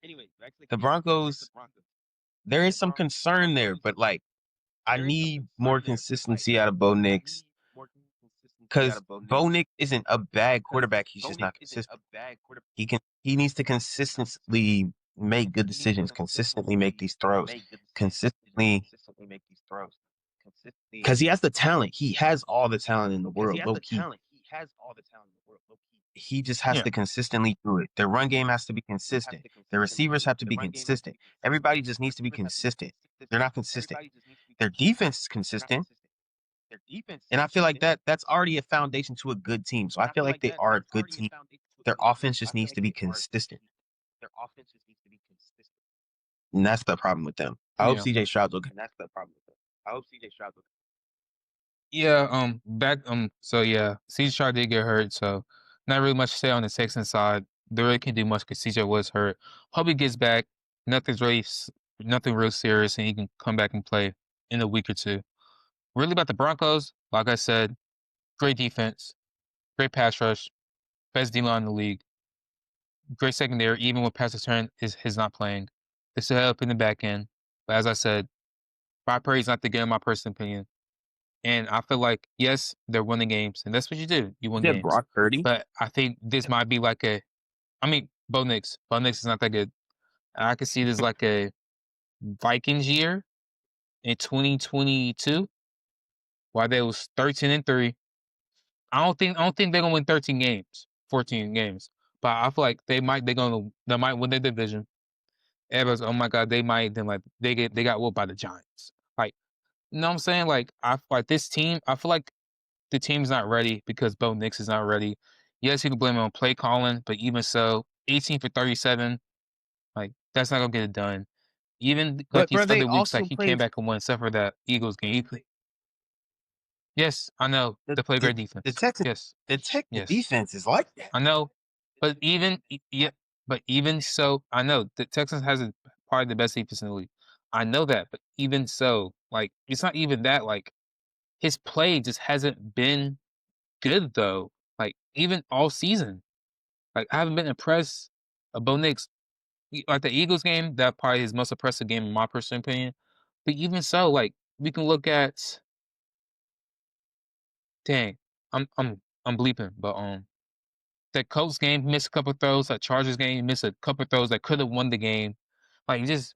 The Broncos, there is some concern there, but like I need more consistency out of Bo Nix because Bo Nix isn't a bad quarterback. He's just not consistent. He needs to consistently make good decisions, consistently make these throws, consistently because he has the talent. He has all the talent in the world, low key. He just has Yeah. to consistently do it. Their run game has to be consistent. Their receivers have to be consistent. Everybody just needs to be consistent. They're not consistent. Their defense is consistent. And I feel like that's already a foundation to a good team. So I feel like they are a good team. Their offense just needs to be consistent. And that's the problem with them. I hope Yeah. CJ Stroud's okay. So yeah, CJ Stroud did get hurt, so not really much to say on the Texans side. They really can't do much because CJ was hurt. Hope he gets back. Nothing real serious, and he can come back and play in a week or two. Really about the Broncos, like I said, great defense, great pass rush, best D-line in the league, great secondary, even when pass return is not playing. They still help in the back end. But as I said, Brock Purdy's not the game, in my personal opinion. And I feel like, yes, they're winning games, and that's what you do. You win Is it games. Brock Purdy? But I think this might be like Bo Nix. Bo Nix is not that good. I could see this like a Vikings year in 2022, while they was 13-3. I don't think they're gonna win 13 games, 14 games. But I feel like they might win their division. Everybody's, oh my god, they might then like they got whooped by the Giants. Like, you know what I'm saying? Like I feel like this team, I feel like the team's not ready because Bo Nix is not ready. Yes, you can blame him on play calling, but even so, 18 for 37, like that's not gonna get it done. Even like But bro, these they other weeks, like also he came played back and won, except for that Eagles game. Yes, I know. the They play the, great the defense. Texans. Yes, The Texans yes, defense is like that. I know. But even so, I know the Texans has probably the best defense in the league. I know that, but even so, like it's not even that. Like his play just hasn't been good though. Like even all season, like I haven't been impressed. Bo Nix, like the Eagles game, that probably his most impressive game in my personal opinion. But even so, like we can look at, dang, I'm bleeping, but that Colts game, he missed a couple throws. That Chargers game, he missed a couple throws that could have won the game. Like just,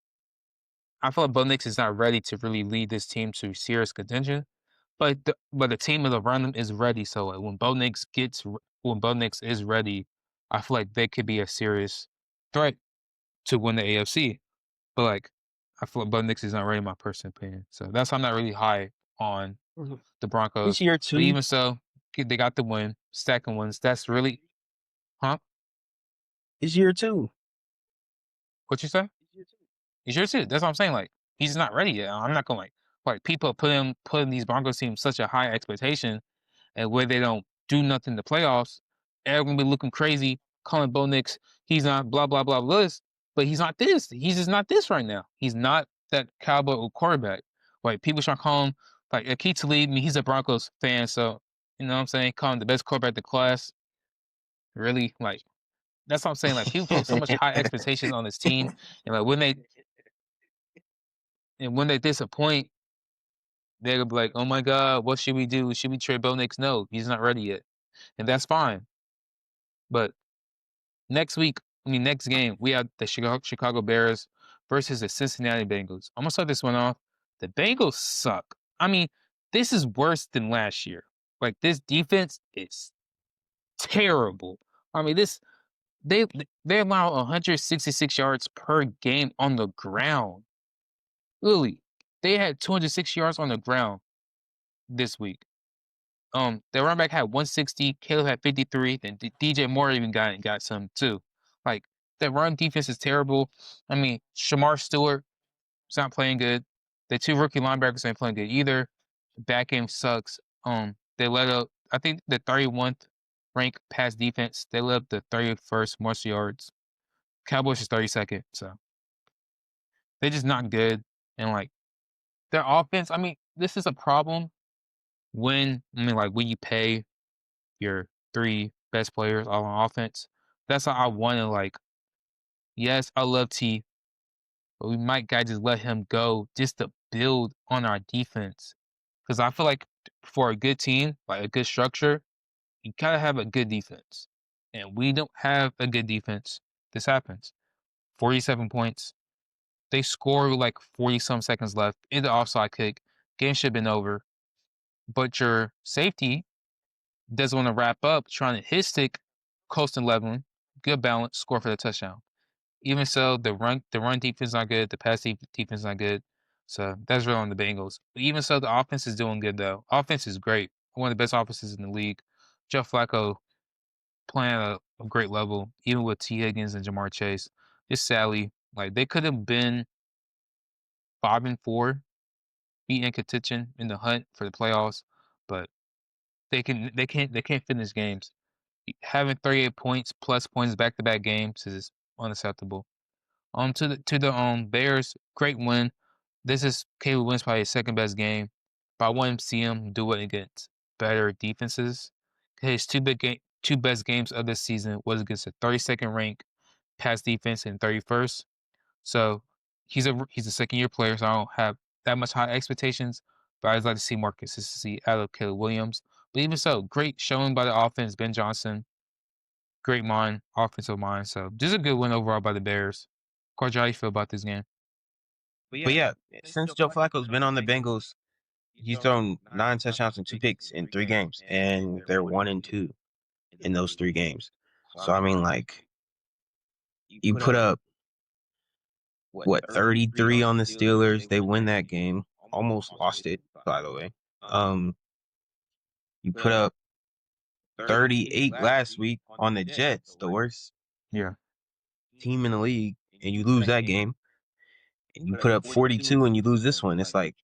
I feel like Bo Nix is not ready to really lead this team to serious contention. But the team of the run is ready. So like, when Bo Nix is ready, I feel like they could be a serious threat to win the AFC. But like, I feel like Bo Nix is not ready, in my personal opinion. So that's why I'm not really high on the It's Broncos. year But 2. even so, they got the win, stacking wins. That's really, huh? It's year 2. What you say? It's yours too. That's what I'm saying. Like he's not ready yet. I'm not gonna like people putting these Broncos teams such a high expectation, and where they don't do nothing in the playoffs, everyone gonna be looking crazy, calling Bo Nix. He's not blah blah blah list, but he's not this. He's just not this right now. He's not that cowboy quarterback. Like people trying to call him like Akeem Talib. I mean, he's a Broncos fan, so you know what I'm saying. Call him the best quarterback in the class. Really, like that's what I'm saying. Like people put so much high expectations on this team, and like when they disappoint, they'll be like, "Oh my God, what should we do? Should we trade Bo Nix?" No, he's not ready yet, and that's fine. But next game, we have the Chicago Bears versus the Cincinnati Bengals. I'm gonna start this one off. The Bengals suck. I mean, this is worse than last year. Like this defense is terrible. I mean, they they allow 166 yards per game on the ground. Really, they had 206 yards on the ground this week. Their running back had 160, Caleb had 53, then DJ Moore even got some too. Like their run defense is terrible. I mean, Shamar Stewart is not playing good. The two rookie linebackers ain't playing good either. Back game sucks. They let up, I think, the 31th ranked pass defense. They let up the 31st most yards. Cowboys is 32nd, so they're just not good. And like their offense, I mean, this is a problem when you pay your three best players all on offense. That's how I wanna, like yes, I love T, but we might gotta just let him go just to build on our defense. Because I feel like for a good team, like a good structure, you gotta have a good defense, and we don't have a good defense. This happens. 47 points. They score with, like, 40 some seconds left in the offside kick. Game should have been over, but your safety doesn't wanna wrap up trying to hit stick close to leveling, good balance, score for the touchdown. Even so, the run defense is not good, the pass defense is not good, so that's really on the Bengals. But even so, the offense is doing good, though. Offense is great. One of the best offenses in the league. Joe Flacco playing at a great level, even with T. Higgins and Jamar Chase. Just sadly, like, they could have been 5-4, be in contention in the hunt for the playoffs, but they can't finish games. Having 38 points plus points back to back games is unacceptable. To the Bears, great win. This is Caleb Williams probably his second best game, but I want to see him do it against better defenses. His two best games of this season was against a 32nd ranked pass defense and 31st. So he's a second year player, so I don't have that much high expectations. But I'd like to see more consistency out of Caleb Williams. But even so, great showing by the offense. Ben Johnson, great mind, offensive mind. So just a good win overall by the Bears. Coach, how you feel about this game? But yeah, since Joe Flacco's been on the Bengals, he's thrown 9 touchdowns and 2 picks in 3 games, and they're 1-2 in those 3 games. So I mean, like, you put up what 33 on the Steelers. They win that game, almost lost it, by the way. You put up 38 last week on the Jets, the worst Yeah. team in the league, and you lose that game. And you put up 42 and you lose this one. It's like,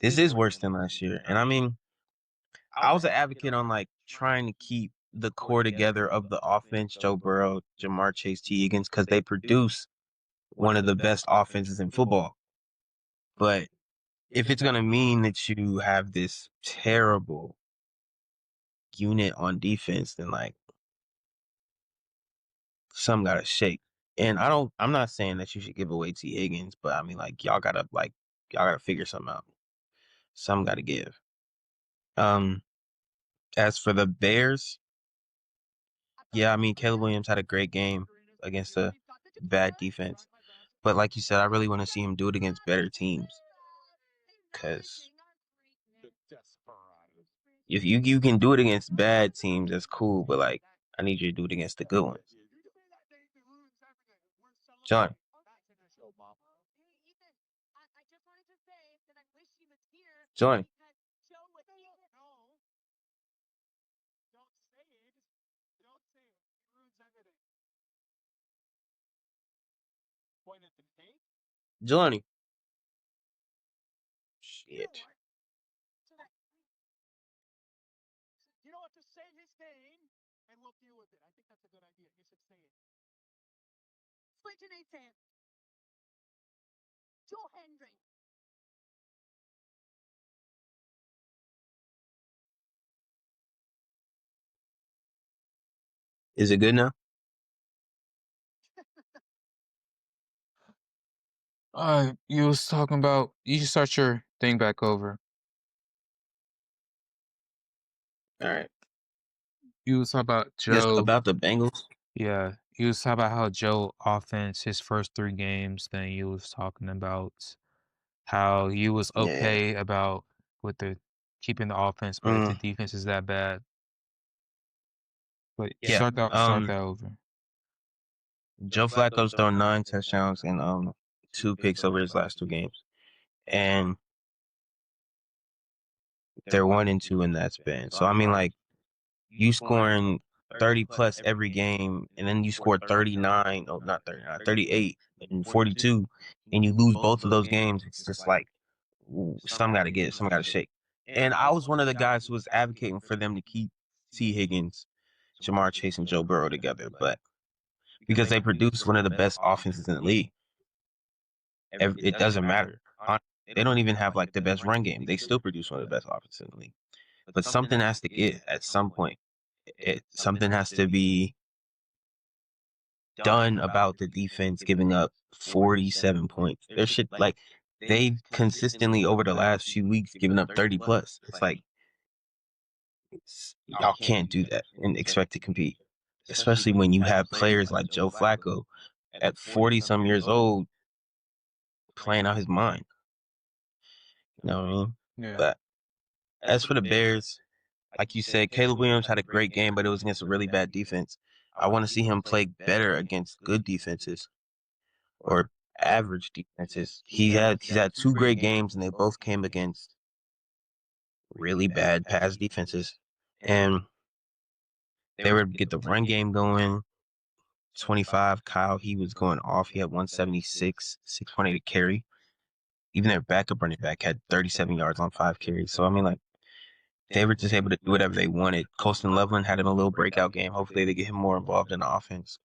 this is worse than last year. And I mean, I was an advocate on like trying to keep the core together of the offense, Joe Burrow, Jamar Chase, T. Higgins, because they produce one of the best offenses in football. But if it's going to mean that you have this terrible unit on defense, then like some got to shake. And I'm not saying that you should give away T. Higgins, but I mean, like, y'all gotta figure something out. Some got to give. As for the Bears, yeah, I mean, Caleb Williams had a great game against a bad defense. But like you said, I really want to see him do it against better teams. Because if you can do it against bad teams, that's cool. But like, I need you to do it against the good ones. John, John, Johnny. Shit. Is it good now? You was talking about you should start your thing back over. All right. You was talking about Yes, Joe. about the Bengals. Yeah, you was talking about how Joe offense his first 3 games. Then you was talking about how you was Yeah. okay about with the keeping the offense, but if the defense is that bad. But Yeah. start that over. Joe Flacco's thrown 9 touchdowns and 2 picks over his last 2 games, and they're 1-2 in that span. So I mean, like, you scoring 30 plus every game, and then you score 39, oh, not 39, 38 and 42, and you lose both of those games. It's just like, ooh, some got to give, some got to shake. And I was one of the guys who was advocating for them to keep T. Higgins, Jamar Chase, and Joe Burrow together, but because they produce one of the best offenses in the league, it doesn't matter. They don't even have like the best run game. They still produce one of the best offenses in the league. But something has to give at some point. Something has to be done about the defense giving up 47 points. Their shit, like, they've consistently over the last few weeks given up 30 plus. It's like, y'all can't do that and expect to compete, especially when you have players like Joe Flacco at 40 some years old playing out his mind. You know what I mean? Yeah. But as for the Bears, like you said, Caleb Williams had a great game, but it was against a really bad defense. I want to see him play better against good defenses or average defenses. He's had 2 great games, and they both came against really bad pass defenses. And they were able to get the run game going. 25, Kyle, he was going off. He had 176, 6.8 to carry. Even their backup running back had 37 yards on 5 carries. So, I mean, like, they were just able to do whatever they wanted. Colston Loveland had him a little breakout game. Hopefully they get him more involved in the offense.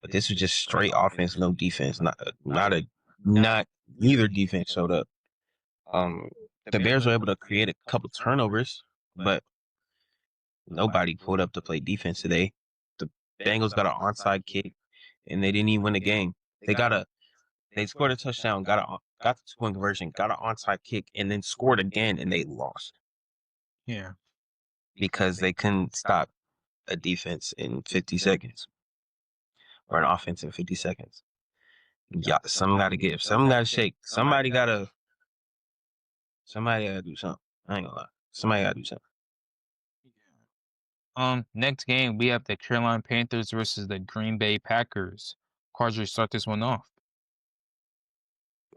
But this was just straight offense, no defense. Neither defense showed up. The Bears were able to create a couple turnovers, but nobody pulled up to play defense today. The Bengals got an onside kick, and they didn't even win the game. They scored a touchdown, got the 2-point conversion, got an onside kick, and then scored again, and they lost. Yeah. Because they couldn't stop a defense in 50 seconds or an offense in 50 seconds. Yeah, something got to give. Something got to shake. Somebody got to do something. I ain't gonna lie. Somebody got to do something. Next game we have the Carolina Panthers versus the Green Bay Packers. Carter, start this one off.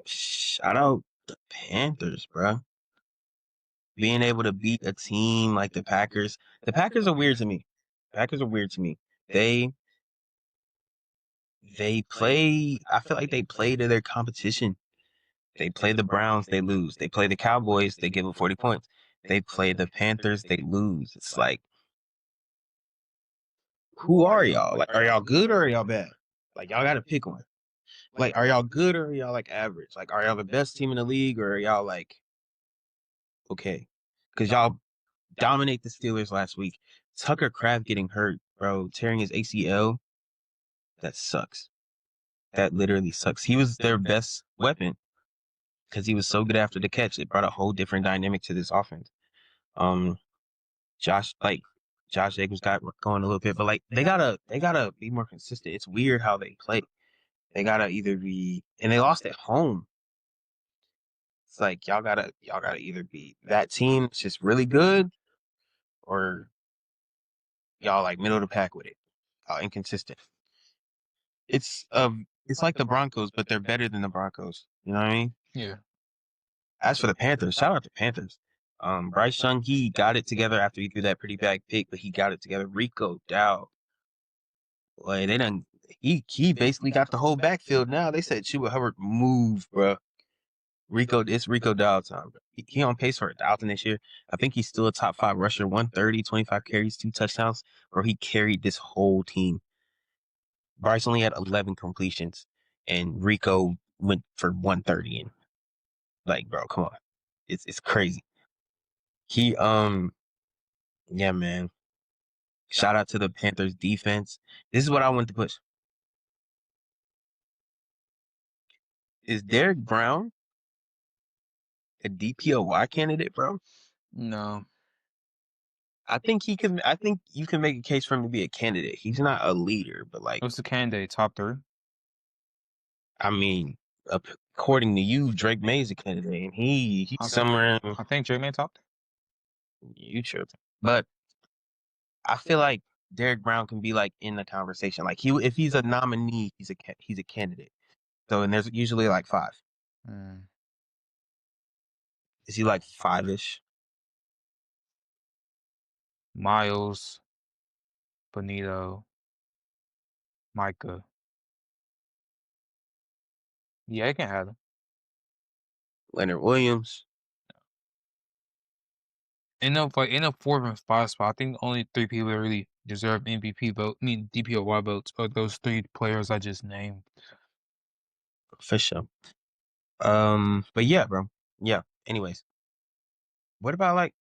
Shout out the Panthers, bro. Being able to beat a team like the Packers. The Packers are weird to me. They play. I feel like they play to their competition. They play the Browns, they lose. They play the Cowboys, they give up 40 points. They play the Panthers, they lose. It's like, who are y'all? Like, are y'all good or are y'all bad? Like, y'all got to pick one. Like, are y'all good or are y'all like average? Like, are y'all the best team in the league or are y'all like okay? Because y'all dominate the Steelers last week. Tucker Kraft getting hurt, bro, tearing his ACL. That sucks. That literally sucks. He was their best weapon because he was so good after the catch. It brought a whole different dynamic to this offense. Josh Jacobs got going a little bit, but like they gotta be more consistent. It's weird how they play. They gotta either be, and they lost at home. It's like y'all gotta either be that team that's just really good, or y'all like middle of the pack with it. Y'all inconsistent. It's like the Broncos, but they're better than the Broncos. You know what I mean? Yeah. As for the Panthers, shout out to Panthers. Bryce Young, he got it together after he threw that pretty bad pick, but he got it together. Rico Dowd, boy, he basically got the whole backfield now. They said Chuba Hubbard move, bro. It's Rico Dowd time. He on pace for 1,000 this year. I think he's still a top 5 rusher, 130, 25 carries, 2 touchdowns. Bro, he carried this whole team. Bryce only had 11 completions, and Rico went for 130. And like, bro, come on, it's crazy. He yeah, man. Shout out to the Panthers defense. This is what I want to push. Is Derek Brown a DPOY candidate, bro? No. I think you can make a case for him to be a candidate. He's not a leader, but like, What's the candidate? Top 3? I mean, according to you, Drake May is a candidate, and he's somewhere in I think Drake May top 3. you tripping. But I feel like Derek Brown can be like in the conversation. Like if he's a nominee, he's a candidate. So and there's usually like 5. Is he like 5-ish? Miles, Benito, Micah. Yeah, I can have him. Leonard Williams. In a 4th and 5 spot, I think only 3 people that really deserve MVP vote. I mean DPOY votes are those 3 players I just named. For sure. But yeah, bro. Yeah. Anyways, what about like?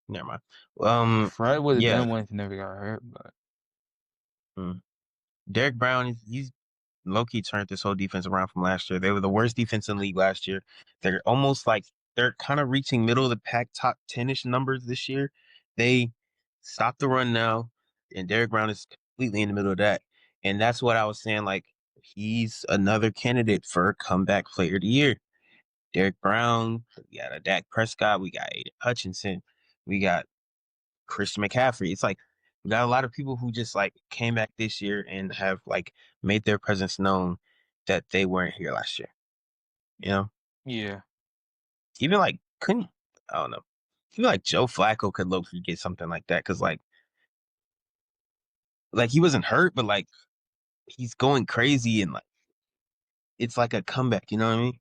Never mind. Fred would have yeah. been one if he never got hurt, but Derek Brown, he's low-key turned this whole defense around from last year. They were the worst defense in the league last year. They're almost like they're kind of reaching middle of the pack, top 10-ish numbers this year. They stopped the run now, and Derek Brown is completely in the middle of that. And that's what I was saying. Like, he's another candidate for comeback player of the year. Derek Brown, we got a Dak Prescott, we got Aiden Hutchinson, we got Christian McCaffrey. It's like we got a lot of people who just like came back this year and have like made their presence known that they weren't here last year. You know, Yeah. even like couldn't I don't know. I feel like Joe Flacco could low-key get something like that because like he wasn't hurt, but like he's going crazy and like it's like a comeback. You know what I mean?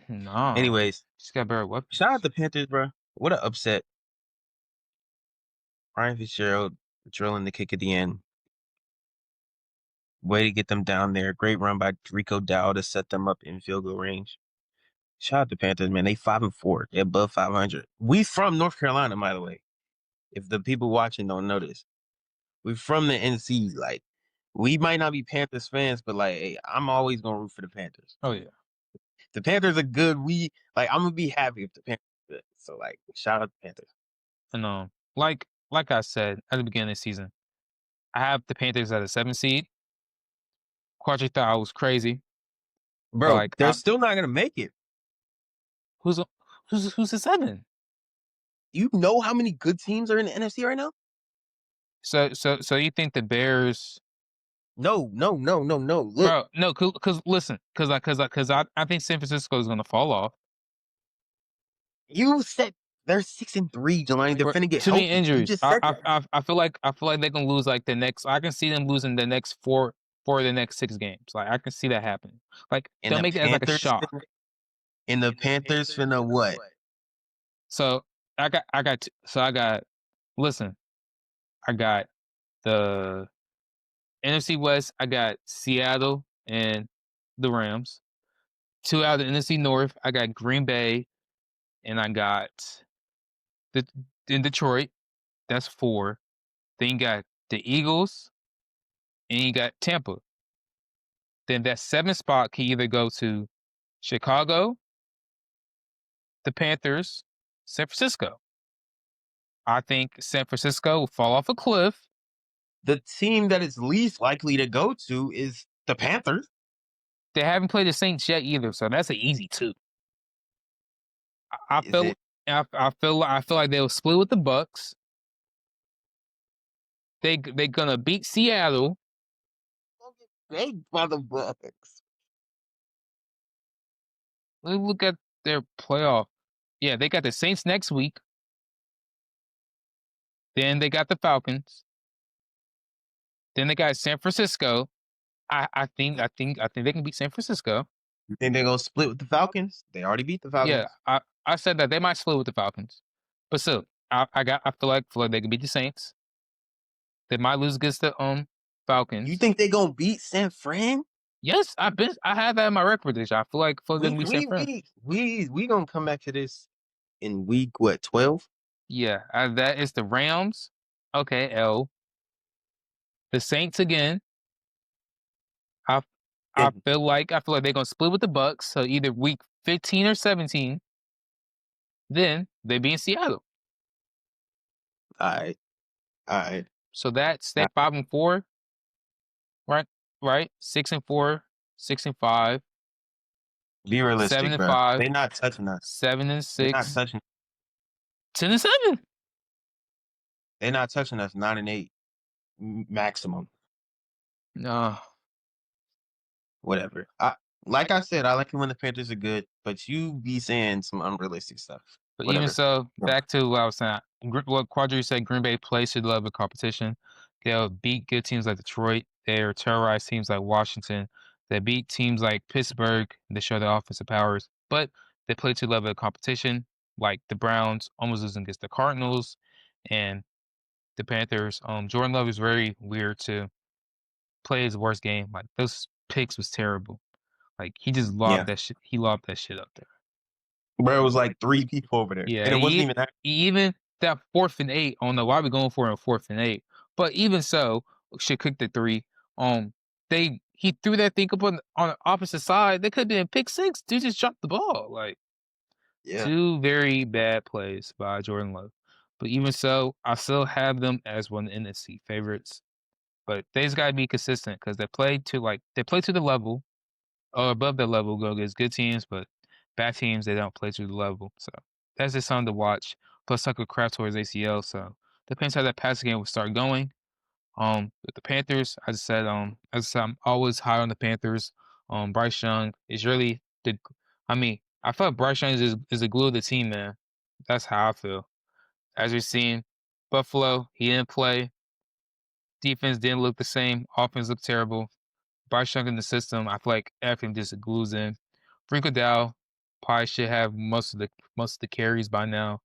Nah. Anyways, Just got better weapons. shout out the Panthers, bro. What an upset. Ryan Fitzgerald drilling the kick at the end. Way to get them down there. Great run by Rico Dow to set them up in field goal range. Shout out to Panthers, man. They 5-4. They're above 500. We from North Carolina, by the way. If the people watching don't know this, we from the NC. Like, we might not be Panthers fans, but like, hey, I'm always gonna root for the Panthers. Oh yeah. The Panthers are good. I'm gonna be happy if the Panthers are good. So like, shout out to Panthers. And like I said at the beginning of the season, I have the Panthers at a 7 seed. Quadri thought I was crazy. Bro, like, they're still not gonna make it. Who's the 7? You know how many good teams are in the NFC right now? So you think the Bears? No. Look, Bro, no, cause listen, cause I think San Francisco is gonna fall off. you said they're 6-3, Jelani. They're finna get too many healthy. You injuries. just said that. I feel like they're gonna lose like the next. I can see them losing the next 4 for the next 6 games. Like I can see that happening. Like And they'll the make it as like a Panthers shock. And the Panthers finna what? So I got. Listen, I got the NFC West. I got Seattle and the Rams. 2 out of the NFC North. I got Green Bay, and I got in Detroit. That's 4. Then you got the Eagles, and you got Tampa. Then that 7th spot can either go to Chicago, the Panthers, San Francisco. I think San Francisco will fall off a cliff. The team that is least likely to go to is the Panthers. They haven't played the Saints yet either, so that's an easy 2. I feel like they'll split with the Bucks. They're gonna beat Seattle. Big by the Bucks. Let me look at their playoff. Yeah, they got the Saints next week. Then they got the Falcons. Then they got San Francisco. I think they can beat San Francisco. You think they're gonna split with the Falcons? They already beat the Falcons. Yeah, I said that they might split with the Falcons, but still, I feel like they can beat the Saints. They might lose against the Falcons. You think they gonna beat San Fran? Yes, I have that in my record prediction. I feel like they can beat San Fran. We gonna come back to this in week 12? Yeah, that is the Rams. Okay, L. The Saints again. I feel like they're gonna split with the Bucks. So either week 15 or 17. Then they be in Seattle. All right. So that's 5-4. Right. 6-4, 6-5. Be realistic, 7-5. They're not touching us. 7-6. They're not touching. 10-7. They're not touching us. 9-8 maximum. No. Whatever. Like I said, I like it when the Panthers are good, but you be saying some unrealistic stuff. But Whatever. even so, back to what I was saying. What Quadri said, Green Bay plays to the level of competition. They'll beat good teams like Detroit. They'll terrorize teams like Washington. They beat teams like Pittsburgh. They show their offensive powers. But they play to the level of competition, like the Browns, almost losing against the Cardinals and the Panthers. Jordan Love is very weird to play his worst game. Like those picks was terrible. Like he just lobbed that shit. He lobbed that shit up there. Bro, it was like 3 people over there. Yeah, and it wasn't even that. Even that 4th and 8. I don't know why we going for it on 4th and 8. But even so, should cook the 3. He threw that thing up on the opposite side. They could have been pick six. Dude just dropped the ball. Like Yeah. two very bad plays by Jordan Love. But even so, I still have them as one of the NFC favorites. But they just gotta be consistent because they play to the level or above the level go against good teams, but bad teams they don't play to the level. So that's just something to watch. Plus Tucker Craft towards ACL, so depends how that passing game will start going. With the Panthers, as I said, I'm always high on the Panthers. Bryce Young is really I feel like Bryce Young is the glue of the team, man. That's how I feel. As we've seen, Buffalo, he didn't play. Defense didn't look the same. Offense looked terrible. Bryce Young in the system, I feel like everything just glues in. Rico Dow probably should have most of the carries by now.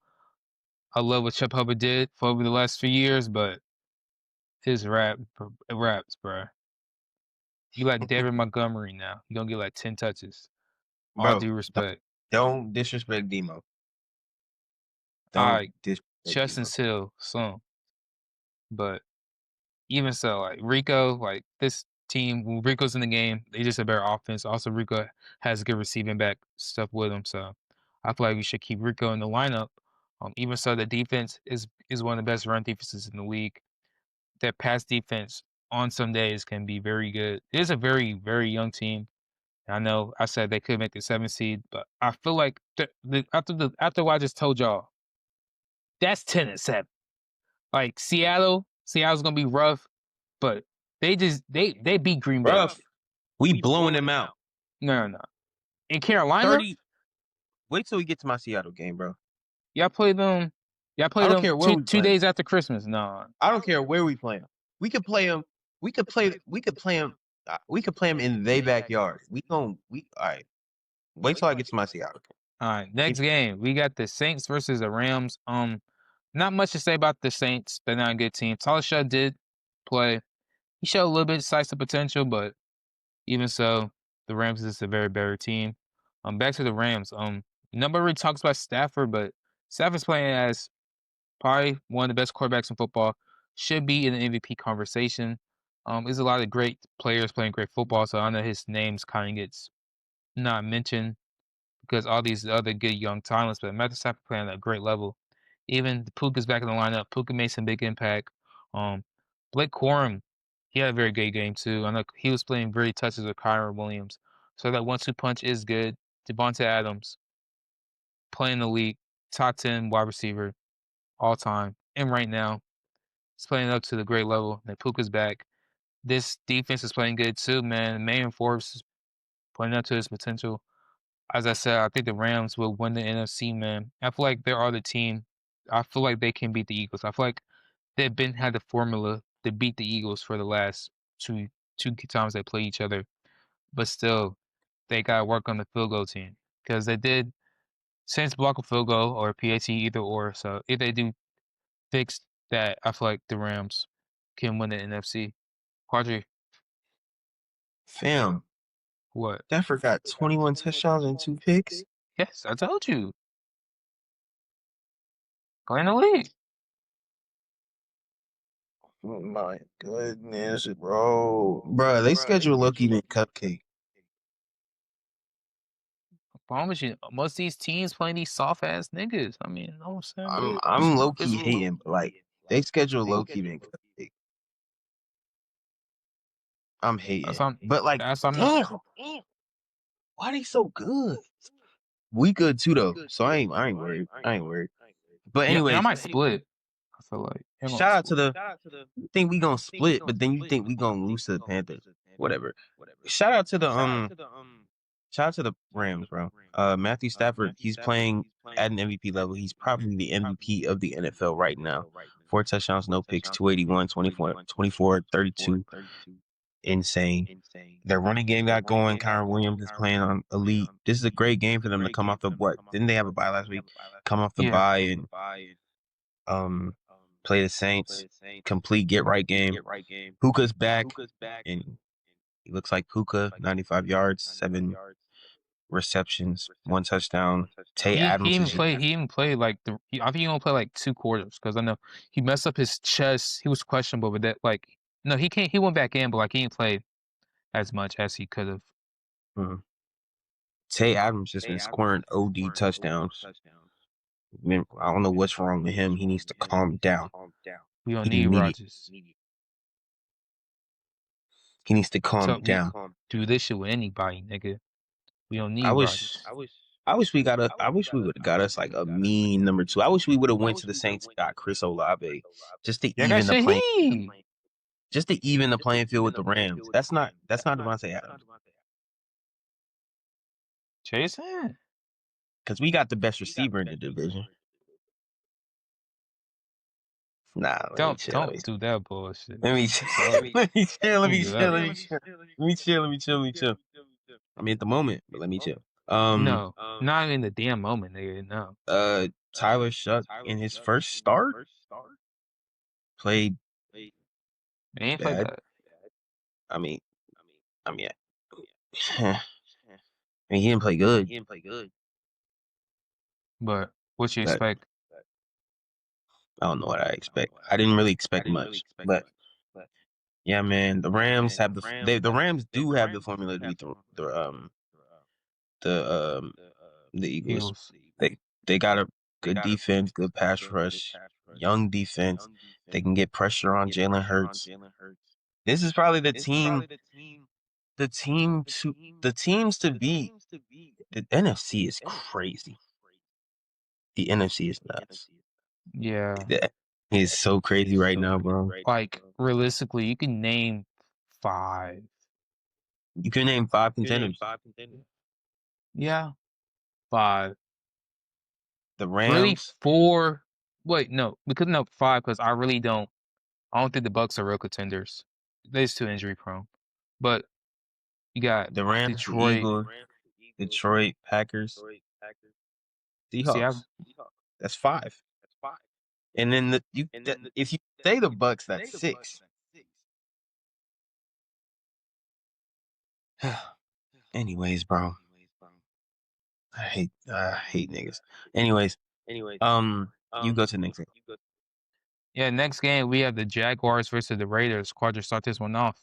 I love what Chubb Hubbard did for over the last few years, but it raps, bro. You like David Montgomery now. You're gonna get like 10 touches. All Bro, due respect. don't disrespect Demo. All Don't right, disrespect Justice Demo. Hill, some. But even so, like Rico, like this team, when Rico's in the game, they just a better offense. Also, Rico has good receiving back stuff with him, so I feel like we should keep Rico in the lineup. Even so, the defense is one of the best run defenses in the league. Their pass defense on some days can be very good. It is a very very young team. I know I said they could make the 7th seed, but I feel like after what I just told y'all, that's 10-7. Like Seattle's gonna be rough, but they beat Green Bay. Rough. We blowing them out. No. In Carolina, 30. Wait till we get to my Seattle game, bro. y'all play them. Y'all play I don't them care where we 2 play 'em. days after Christmas. No, I don't care where we play them. We could play them. We could play them. We could play them in their backyard. All right. Wait till I get to my Seattle game. all right. Next game, we got the Saints versus the Rams. Not much to say about the Saints. They're not a good team. Talasha did play. He showed a little bit of decisive potential, but even so, the Rams is a very better team. Back to the Rams. Nobody talks about Stafford, but Stafford's playing as probably one of the best quarterbacks in football. Should be in the MVP conversation. There's a lot of great players playing great football, so I know his name's kind of gets not mentioned because all these other good young talents. But Matthew Stafford playing at a great level. Even Puka's back in the lineup. Puka made some big impact. Um, Blake Corum, he had a very good game too. I know he was playing very touches with Kyron Williams. So that 1-2 punch is good. Devontae Adams, playing the league, top 10 wide receiver all time. And right now, he's playing up to the great level. And Puka's back. This defense is playing good too, man. Mayan Forbes is playing up to his potential. As I said, I think the Rams will win the NFC, man. I feel like they're the team. I feel like they can beat the Eagles. I feel like they've had the formula to beat the Eagles for the last two times they play each other. But still, they got to work on the field goal team because they did Saints block a field goal or PAT either or. So if they do fix that, I feel like the Rams can win the NFC. Quadri, Fam, what? Stafford got 21 touchdowns and 2 picks. Yes, I told you. Play in the league. Oh my goodness, bro. Bro, they schedule Lucky Man Cupcake. I promise you, most of these teams playing these soft ass niggas. I mean, you know what I'm saying? I'm low key hating, but like they schedule Loki Man Cupcake. I'm hating. But like, damn, why they so good? We good too though. So I ain't worried. But anyways, I might split. I feel like shout out to the think we gonna split, but then you think we gonna lose to the Panthers. Whatever. Shout out to the Rams, bro. Matthew Stafford, he's playing at an MVP level. He's probably the MVP of the NFL right now. 4 touchdowns, no picks, 281, 24, 32. Insane. Their running game got going. Kyron Williams is playing on elite. This is a great game for them to come off the what? Didn't they have a bye last week? Come off the bye and play the Saints. Complete get right game. Puka's back, and he looks like Puka. 95 yards, 7 receptions, 1 touchdown. Tay Adams. He even played like I think he only played like 2 quarters because I know he messed up his chest. He was questionable, but that like No, he can't. He went back in, but like he didn't play as much as he could have. Tay Adams just been scoring OD touchdowns. Man, I don't know what's wrong with him. He needs to calm down. We don't need Rodgers. He needs to calm down. Do this shit with anybody, nigga. We don't need I Rodgers. wish we would have got us like a mean number 2. I wish we would have went to the Saints and got Chris Olave just to even the playing. Just to even the playing field with the Rams. That's not Devontae Adams. Jason? Because we got the best receiver in the division. Nah, don't do that bullshit. Let me chill. I mean, at the moment, but let me chill. No, not in the damn moment, nigga. No. Tyler Shuck in his first start played ain't played bad. I mean, he didn't play good. But what you expect? I don't know what I expect. I didn't really expect much, but yeah, man, the Rams have the Rams do have the formula to beat the Eagles. They got a good defense, good pass rush, young defense. They can get pressure on Jalen Hurts. This is probably the teams to beat. The NFC is crazy. The NFC is nuts. Yeah. It's so crazy right now, bro. Like, realistically, you can name 5. You can name 5 contenders. Yeah. 5. The Rams. Really 4. Wait, no. We couldn't have 5 because I don't think the Bucks are real contenders. They're too injury prone. But you got the Rams, Detroit, the Eagles, Detroit, Packers, Seahawks. That's 5. And then if you say the Bucks, that's 6. Anyways, bro. I hate niggas. Anyways, you go to the next game. Yeah, next game we have the Jaguars versus the Raiders. Quadra, start this one off.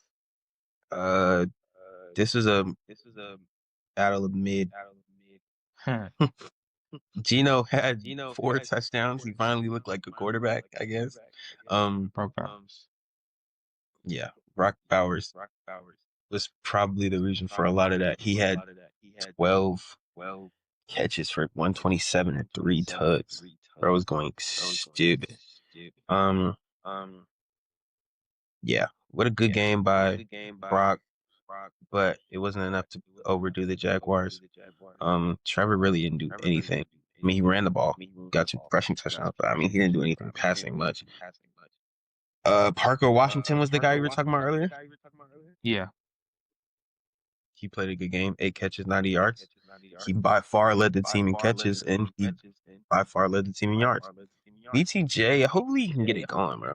This is a battle of mid. Gino had 4 touchdowns. He finally looked like a quarterback, I guess. Brock Bowers. Yeah, Brock Bowers was probably the reason for a lot of that. He had 12 catches for 127 and 3 tugs. Bro was going stupid. Yeah, what a good game by Brock, but it wasn't enough to overdo the Jaguars. Trevor really didn't do anything. I mean, he ran the ball, got 2 rushing touchdowns, but I mean, he didn't do anything passing much. Parker Washington was the guy you were talking about earlier? Yeah. He played a good game, 8 catches, 90 yards. He by far led the team in catches, and he by far led the team in yards. BTJ, hopefully he can get it going, bro.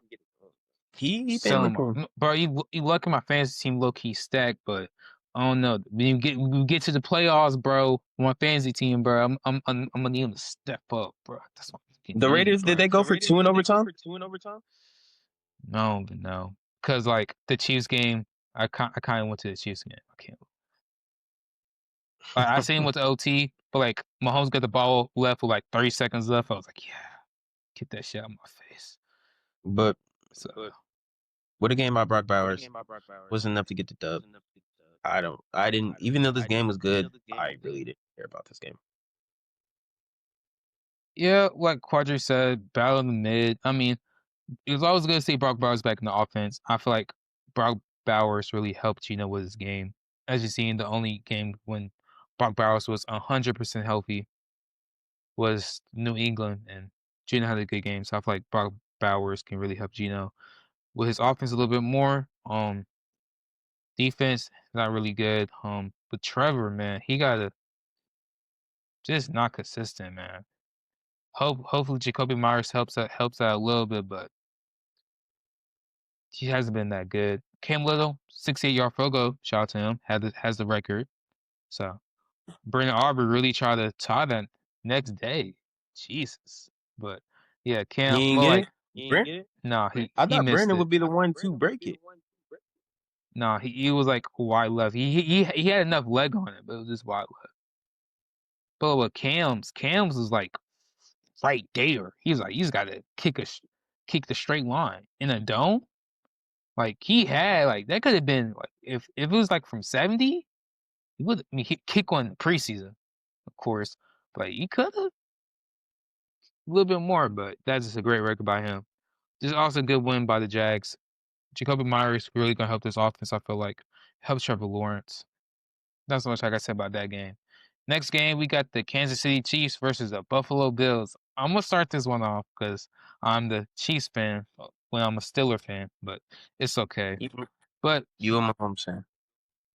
He been looking. Bro, you lucky my fantasy team low key stacked, but I don't know. When we get to the playoffs, bro, my fantasy team, bro, I'm gonna need him to step up, bro. That's what the Raiders, did they go for 2 in overtime? No. Because like the Chiefs game, I kind of went to the Chiefs game. I can't. Like, I seen him with the OT, but like Mahomes got the ball left with like 30 seconds left. I was like, yeah, get that shit out of my face. But what a game by Brock Bowers wasn't enough to get the dub. I didn't, even though this game was good, I really didn't care about this game. Yeah, like Quadri said, battle in the mid. I mean, it was always good to see Brock Bowers back in the offense. I feel like Brock Bowers really helped Gino with his game. As you see in the only game when Brock Bowers was 100% healthy was New England, and Gino had a good game. So I feel like Brock Bowers can really help Gino with his offense a little bit more. Defense not really good. But Trevor, man, he gotta just not consistent, man. Hopefully Jacoby Myers helps out a little bit, but he hasn't been that good. Cam Little, 68-yard field goal. Shout out to him. Has the record. So Brandon Aubrey really tried to tie that next day. Jesus. But yeah, Cam. He didn't get it? No, I thought Brandon would be the one to break it. No, he was like wide left. He had enough leg on it, but it was just wide left. But with Cam's was like right there. He was like, he's got to kick the straight line in a dome. Like he had like that could have been like if it was like from 70, he would. I mean, he kick one in the preseason, of course, but he could have a little bit more. But that's just a great record by him. Just also a good win by the Jags. Jacoby Myers really gonna help this offense. I feel like helps Trevor Lawrence. That's so much I got to say about that game. Next game, we got the Kansas City Chiefs versus the Buffalo Bills. I'm gonna start this one off because I'm the Chiefs fan when I'm a Steeler fan, but it's okay. But You and Mahomes fan.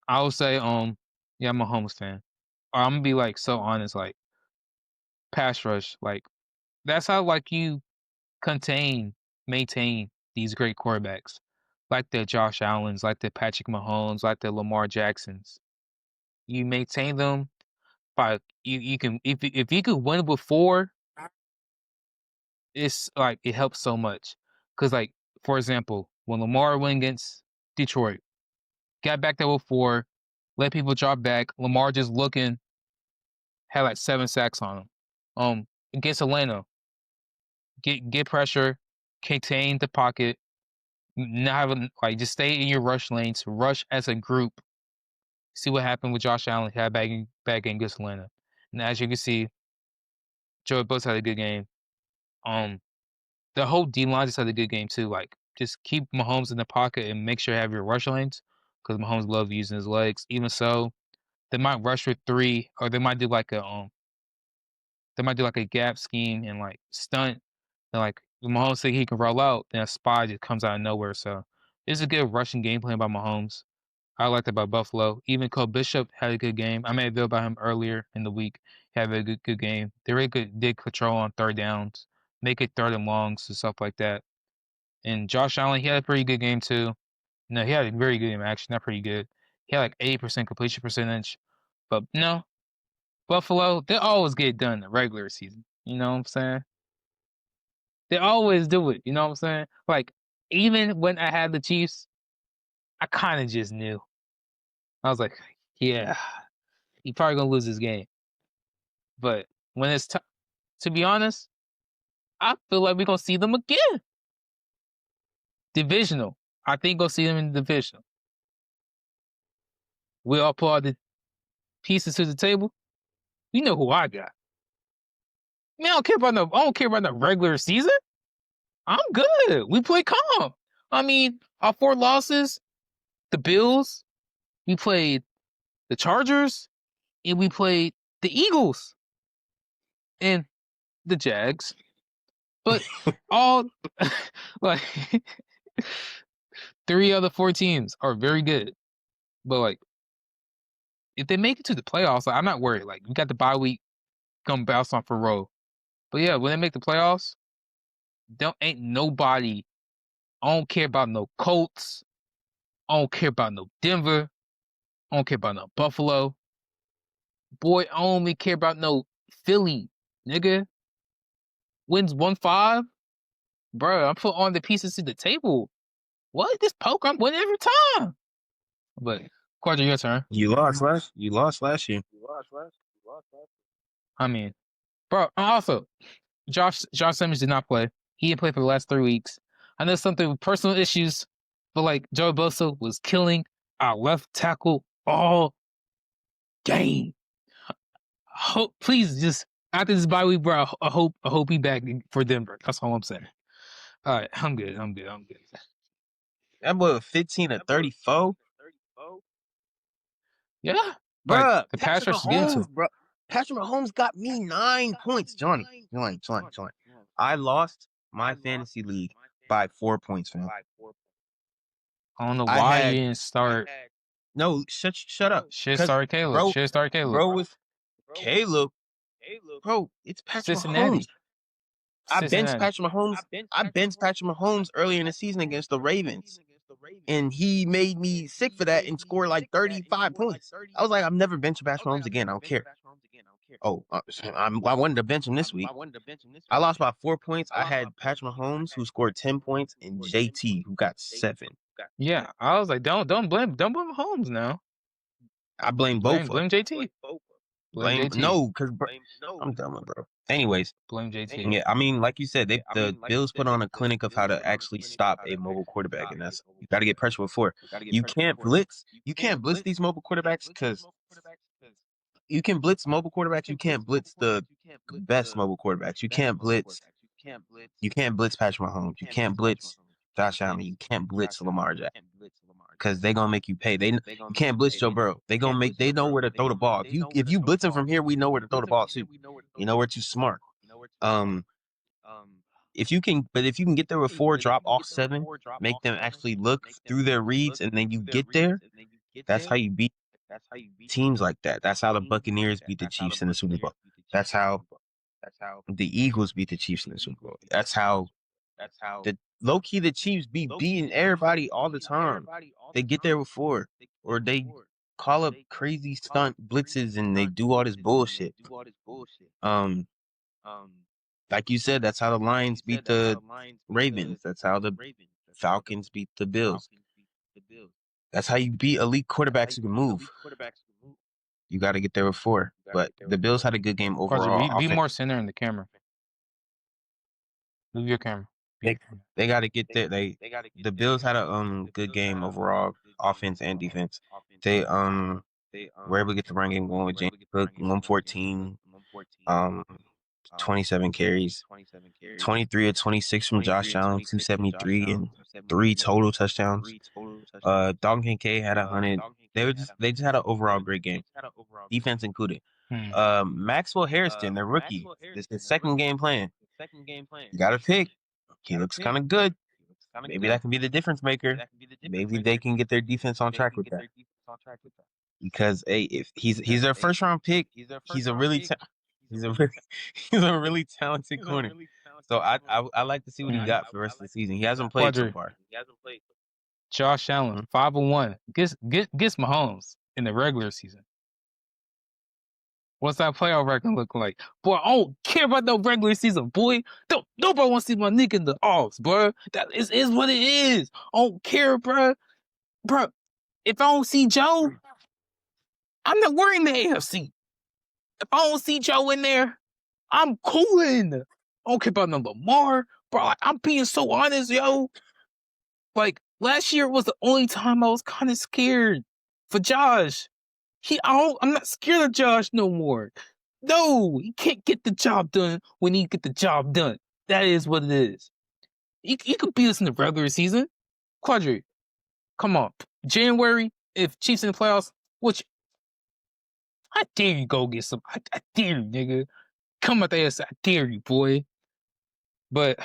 I would say, yeah, I'm a Mahomes fan. Or I'm gonna be like so honest, like pass rush, like that's how like you maintain these great quarterbacks, like the Josh Allens, like the Patrick Mahomes, like the Lamar Jacksons. You maintain them by you can if you could win before, it's like it helps so much. Cause like for example, when Lamar went against Detroit, got back there before, let people drop back. Lamar just looking had like 7 sacks on him. Against Atlanta, get pressure, contain the pocket, not having like just stay in your rush lanes, rush as a group. See what happened with Josh Allen. He had back game against Atlanta, and as you can see, Joey Bosa had a good game. The whole D line just had a good game too. Like just keep Mahomes in the pocket and make sure you have your rush lanes because Mahomes loves using his legs. Even so, they might rush for 3, or they might do like a gap scheme and like stunt. And like Mahomes think he can roll out, then a spy just comes out of nowhere. So it's a good rushing game plan by Mahomes. I liked it by Buffalo. Even Cole Bishop had a good game. I made a video about him earlier in the week. He had a good game. They really did control on third downs, make it third and longs and stuff like that. And Josh Allen, he had a pretty good game too. No, he had a very good game actually, not pretty good. He had like 80% completion percentage. But no, Buffalo, they always get done in the regular season. You know what I'm saying? They always do it. You know what I'm saying? Like, even when I had the Chiefs, I kind of just knew. I was like, yeah, he probably gonna lose this game. But when it's to be honest, I feel like we're gonna see them again. Divisional. I think we'll see them in the divisional. We all put all the pieces to the table. You know who I got. Man, I don't care about the regular season. I'm good. We play calm. I mean, our 4 losses, the Bills, we played the Chargers, and we played the Eagles and the Jags. But all like 3 other 4 teams are very good. But like if they make it to the playoffs, like, I'm not worried. Like we got the bye week, come bounce on for row. But yeah, when they make the playoffs, ain't nobody. I don't care about no Colts. I don't care about no Denver. I don't care about no Buffalo. Boy, I only care about no Philly, nigga. Wins 1-5. Bro, I'm putting on the pieces to the table. What? This poker, I'm winning every time. But Quadra, your turn. You lost last year. I mean, bro. Also, Josh Simmons did not play. He didn't play for the last 3 weeks. I know something with personal issues, but like Joey Bosa was killing our left tackle all game. Please just after this bye week, bro. I hope he back for Denver. That's all I'm saying. All right, I'm good. That boy 15 to 34. Yeah, Bruh, like, the pass Patrick rush is getting to Mahomes, him. bro. Patrick Mahomes got me 9 points. Johnny. I lost my fantasy league by 4 points, fam. I don't know I why had you didn't start. no shut up. Should 'Cause, start Caleb. Should start Caleb. Bro with Caleb. Bro, it's Patrick Cincinnati. Mahomes. I benched Cincinnati. Patrick Mahomes. I benched Patrick Mahomes earlier in the season against the Ravens. And he made me sick for that and scored like 35 points. I was like, I'm never benching Patrick Mahomes again. I don't care. Oh, I wanted to bench him this week. I lost by 4 points. I had Patrick Mahomes, who scored 10 points, and JT, who got 7. Yeah, I was like, don't blame Mahomes now. I blame both Blame of JT. Blame JT. no, because I'm done with bro. Anyways, Blame JT. yeah, I mean, like you said, the Bills put on a clinic of how to actually stop a mobile quarterback, and that's you got to get pressure before. You can't blitz. You can't blitz these mobile quarterbacks because you can blitz mobile quarterbacks. You can't blitz the best mobile quarterbacks. You can't blitz. You can't blitz Patrick Mahomes. You can't blitz Josh Allen. You can't blitz Lamar Jackson because they gonna make you pay. You can't blitz Joe Burrow. They know where to throw the ball. If you blitz them from here, we know where to throw the ball too. You know we're too smart. If you can get there with 4, drop off 7, make them actually look through their reads, and then you get there. That's how you beat teams like that. That's how the Buccaneers beat the Chiefs in the Super Bowl. That's how the Eagles beat the Chiefs in the Super Bowl. That's how the low key the Chiefs be beating everybody all the time. They get there with 4, or they call up crazy stunt blitzes and they do all this bullshit. Like you said, that's how the Lions beat the Ravens. That's how the Falcons beat the Bills. That's how you beat elite quarterbacks who can move. You got to get there with 4. But the Bills had a good game overall. Be more center in the camera. Move your camera. They got to get there. The Bills had a good game overall, offense and defense. They were able to get the run game going with James Cook, 114, 27 carries, 23 of 26 from Josh Allen, 273, and 3 total touchdowns. Dalton Kincaid had 100. They just had an overall great game, defense included. Maxwell Harrison, the rookie, this is his second game playing. You got to pick. He looks kind of good. Maybe that can be the difference maker. Maybe they can get their defense on track with that. Because if he's their first round pick, he's a really talented corner. So I like to see what he got for the rest of the season. He hasn't played so far. Josh Allen, 5-1. Gets Mahomes in the regular season. What's that playoff record look like? Boy, I don't care about no regular season, boy. Nobody wants to see my nigga in the offs, bro. That is what it is. I don't care, bro. Bro, if I don't see Joe, I'm not worrying the AFC. If I don't see Joe in there, I'm cooling. I don't care about no Lamar. Bro, I'm being so honest, yo. Like, last year was the only time I was kind of scared for Josh. I'm not scared of Josh no more. No, he can't get the job done when he get the job done. That is what it is. He could beat us in the regular season. Quadri, come on. January, if Chiefs in the playoffs, I dare you go get some. I dare you, nigga. Come at the ass. I dare you, boy. But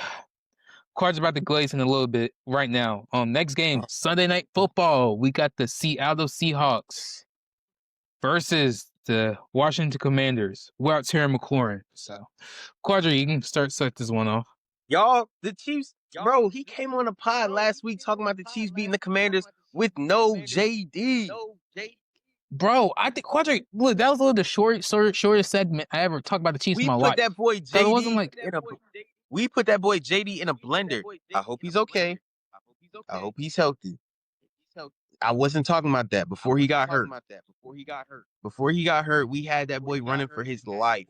Quad's about to glaze in a little bit right now. Next game, Sunday Night Football. We got the Seattle Seahawks versus the Washington Commanders without Terry McLaurin. So, Quadri, you can start this one off. Y'all, the Chiefs, bro, he came on a pod last week talking about the Chiefs beating the Commanders with no JD. Bro, I think Quadri, look, that was a little the shortest segment I ever talked about the Chiefs in my life. We put that boy JD we put that boy JD in a blender. I hope he's okay. I hope he's healthy. I wasn't talking about that before he got hurt. Before he got hurt, we had that boy running for his life.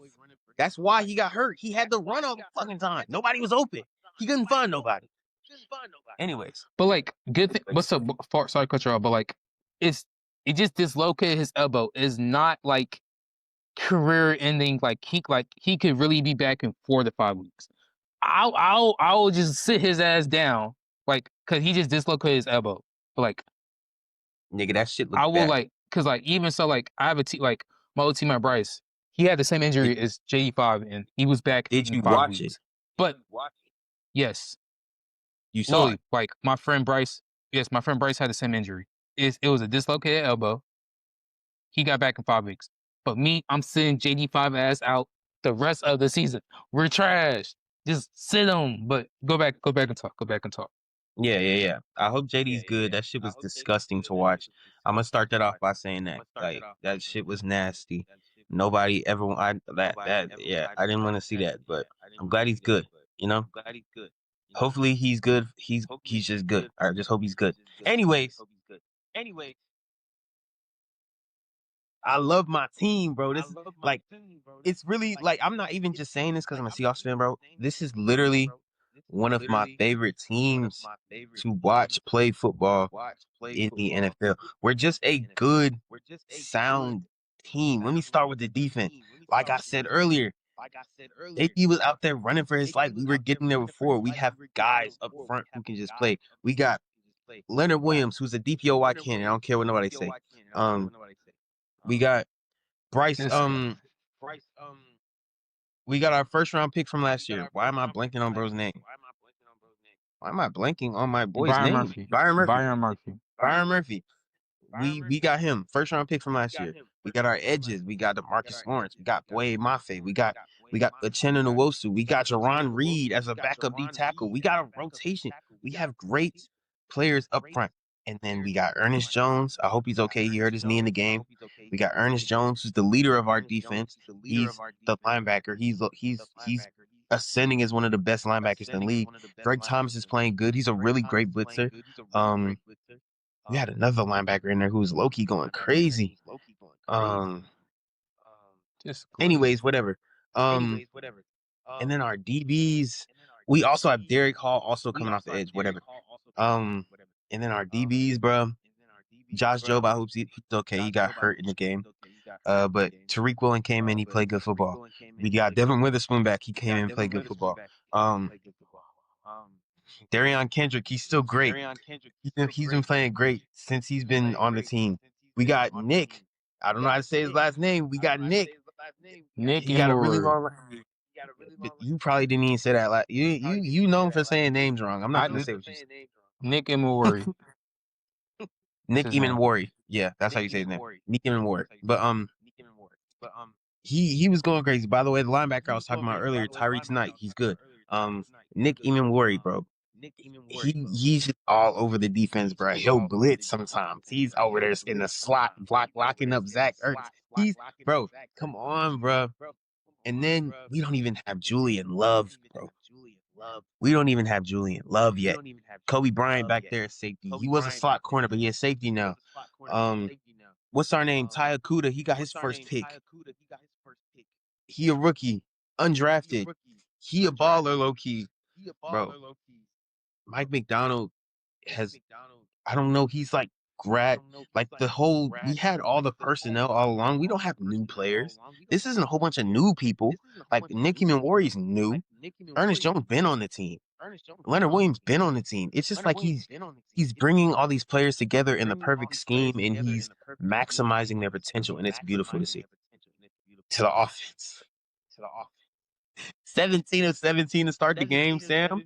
That's why he got hurt. He had to run all the fucking time. Nobody was open. He couldn't find nobody. Anyways. But like, good thing. What's up? Sorry, cut you off. But like, it just dislocated his elbow. It's not like career ending. Like he could really be back in 4 to 5 weeks. I'll just sit his ass down, like, cause he just dislocated his elbow. But like, nigga, that shit. I will bad. Like, cause like even so, like I have a like my old teammate Bryce. He had the same injury as JD5, and he was back. Did you watch it? But yes, you saw it. Like my friend Bryce. Yes, my friend Bryce had the same injury. It was a dislocated elbow. He got back in 5 weeks. But me, I'm sitting JD5 ass out the rest of the season. We're trash. Just sit him. But go back and talk. Yeah. I hope JD's good. That shit was disgusting to watch. I'm gonna start that off by saying that. Like, that shit was nasty. Nobody ever I didn't want to see that, but I'm glad he's good, you know? Hopefully he's good. He's just good. I just hope he's good. Anyways, I love my team, bro. This is like it's really like I'm not even just saying this because I'm a Seahawks fan, bro. This is literally one of my favorite teams to watch play football in the NFL. We're just a good, sound team. Let me start with the defense. Like I said earlier, AP was out there running for his life. We were getting there before. We have guys up front who can just play. We got Leonard Williams, who's a DPOY candidate. I don't care what nobody say. We got Bryce. This We got our first round pick from last year. Why am I blanking on bro's name? Why am I blanking on my boy's Byron name? Murphy. Byron Murphy. Byron Murphy. Byron Murphy. We got him. First round pick from last year. We got our edges. We got DeMarcus Lawrence. We got Boye Mafe. We got Uchenna Nwosu. We got Jaron Reed as a backup D tackle. We got a rotation. We have great players up front. And then we got Ernest Jones. I hope he's okay. He hurt his knee in the game. We got Ernest Jones, who's the leader of our defense. He's the linebacker. He's ascending as one of the best linebackers in the league. Greg Thomas is playing good. He's a really great blitzer. We had another linebacker in there who's low-key going crazy. Anyways, whatever. And then our DBs, we also have Derek Hall also coming off the edge, whatever. And then our DBs, bro. Josh Jobe, I hope he's okay. He got hurt in the game. But Tariq Woolen came in, he played good football. We got Devin Witherspoon back. He came in and played good football. Darion Kendrick, he's still great. He's been playing great since he's been on the team. We got Nick. I don't know how to say his last name. We got Nick. He got a really long. You probably didn't even say that. You known for saying names wrong. I'm not gonna say what you said. Nick Imawari. Nick Emmanwori. Yeah, that's how you say his name. Nick Emmanwori. But he was going crazy. By the way, the linebacker I was talking about earlier, Tyreek Knight, he's good. Nick Emmanwori, bro. He's just all over the defense, bro. He'll blitz sometimes. He's over there in the slot, locking up Zach Ertz. Bro, come on, bro. And then we don't even have Julian Love, bro. We don't even have Julian Love yet. Kobe Bryant back there at safety. He was a slot corner, but he has safety now. What's our name? Ty Akuda. He got his first pick. He a rookie, undrafted. He a baller, low key, bro. Mike McDonald has, I don't know, he's like we had all the personnel all along. We don't have new players. This isn't a whole bunch of new people. Like Nick Emmanwori's new. Ernest Jones been on the team. Leonard Williams been on the team. It's just like he's bringing all these players together in the perfect scheme, and he's maximizing their potential, and it's beautiful to see. To the offense. 17 of 17 to start the game, Sam.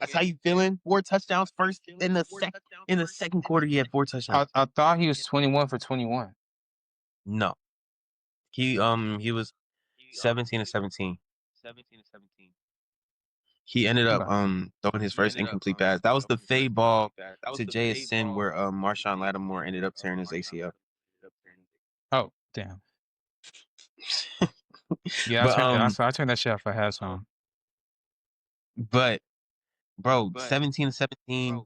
That's how you feeling? 4 touchdowns first in the second quarter. He had 4 touchdowns. I thought he was 21 for 21. No, he was 17 of 17. He ended up throwing his first incomplete pass. That was the fade ball to JSN where Marshawn Lattimore ended up tearing his ACL. Oh, damn. Yeah, I turned that shit off for halftime. But, bro, 17 to 17,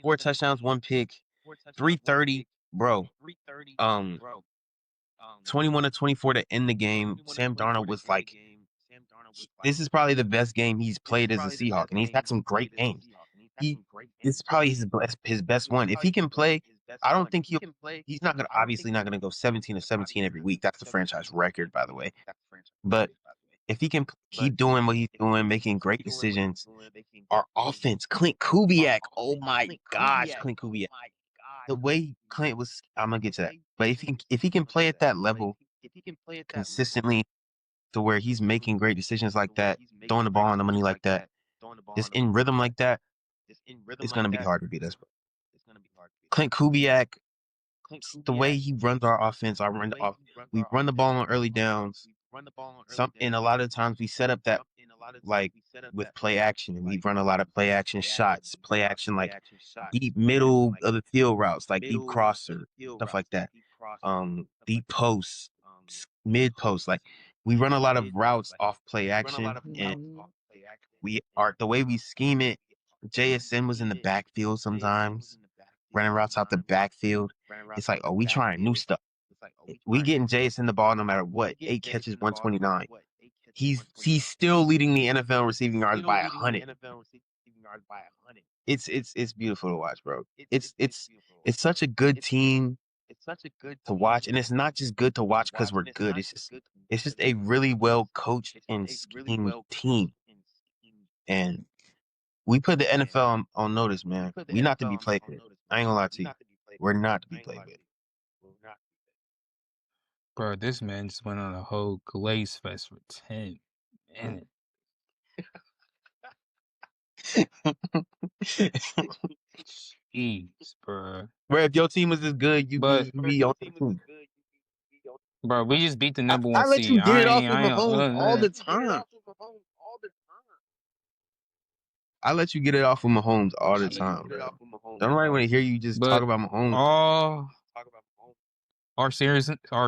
4 touchdowns, 1 pick, 330, bro. 21 to 24 to end the game. Sam Darnold was like, this is probably the best game he's played as a Seahawk, and he's had some great games. This is probably his best one. If he can play, I don't think he's obviously not gonna go 17 to 17 every week. That's the franchise record, by the way. But if he can keep doing what he's doing, making great decisions, our offense, Clint Kubiak, oh my gosh, Clint Kubiak. The way Clint was, I'm gonna get to that. But if he can play at that level consistently to where he's making great decisions like that, throwing the ball on the money like that, just in rhythm like that, it's gonna be hard to beat us. Clint Kubiak, the way he runs our offense, we run the ball on early downs. And a lot of times we set up that like with play action, and we run a lot of play action shots, play action like deep middle of the field routes, like deep crosser, stuff like that. Deep posts, mid post, like we run a lot of routes off play action, and the way we scheme it, JSN was in the backfield sometimes, running routes out the backfield. It's like, oh, we trying new stuff. We getting JSN the ball no matter what. 8 catches, 129. He's still leading the NFL in receiving yards by 100. It's beautiful to watch, bro. It's such a good team to watch, and it's not just good to watch because we're good. It's just a really well coached and schemed team, and we put the NFL on notice, man. We not to be played with. I ain't gonna lie to you. We're not to be played with. Bro, this man just went on a whole glaze fest for 10 minutes. Jeez, bro. Where if your team was as good, you'd be on the team. Bro, we just beat the number one I let seed. you get it off with I ain't- Mahomes all the time. I let you get it off with Mahomes all the time, bro. Don't nobody want to hear you just talk about Mahomes. Our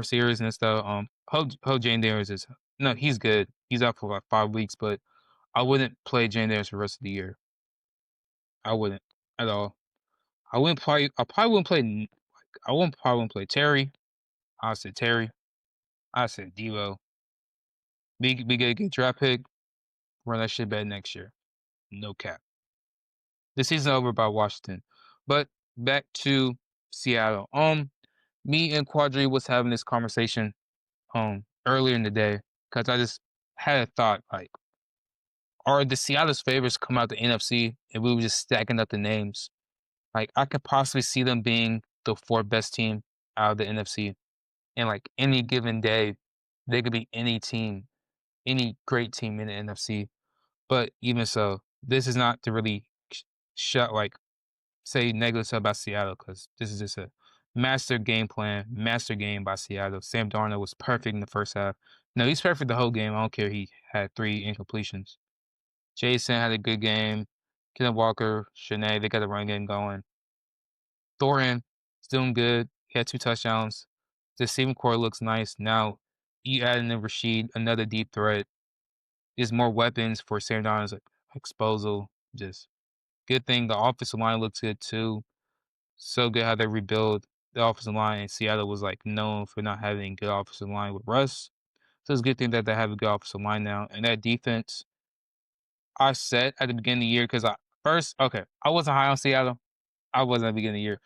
seriousness though, Ho Jane Darius is no, he's good. He's out for like 5 weeks, but I wouldn't play Jane Darius for the rest of the year. I wouldn't at all. I probably wouldn't play. I wouldn't play Terry. I said Terry. I said Devo. We get a good draft pick. Run that shit back next year. No cap. The season over by Washington. But back to Seattle. Me and Quadri was having this conversation earlier in the day because I just had a thought like, are the Seattle's favorites come out the NFC and we were just stacking up the names? Like I could possibly see them being the 4th best team out of the NFC. And like any given day, they could be any team, any great team in the NFC. But even so, this is not to really say negative stuff about Seattle because this is just a master game plan, master game by Seattle. Sam Darnold was perfect in the first half. No, he's perfect the whole game. I don't care. He had 3 incompletions. Jason had a good game. Kenneth Walker, Shanae, they got the run game going. Thorin is doing good. He had 2 touchdowns. The receiving core looks nice. Now, you add in Rashid, another deep threat. There's more weapons for Sam Darnold's exposal. Just good thing. The offensive line looks good too. So good how they rebuild the offensive line. And Seattle was like known for not having a good offensive line with Russ. So it's a good thing that they have a good offensive line now. And that defense, I said at the beginning of the year because I wasn't high on Seattle. I wasn't at the beginning of the year.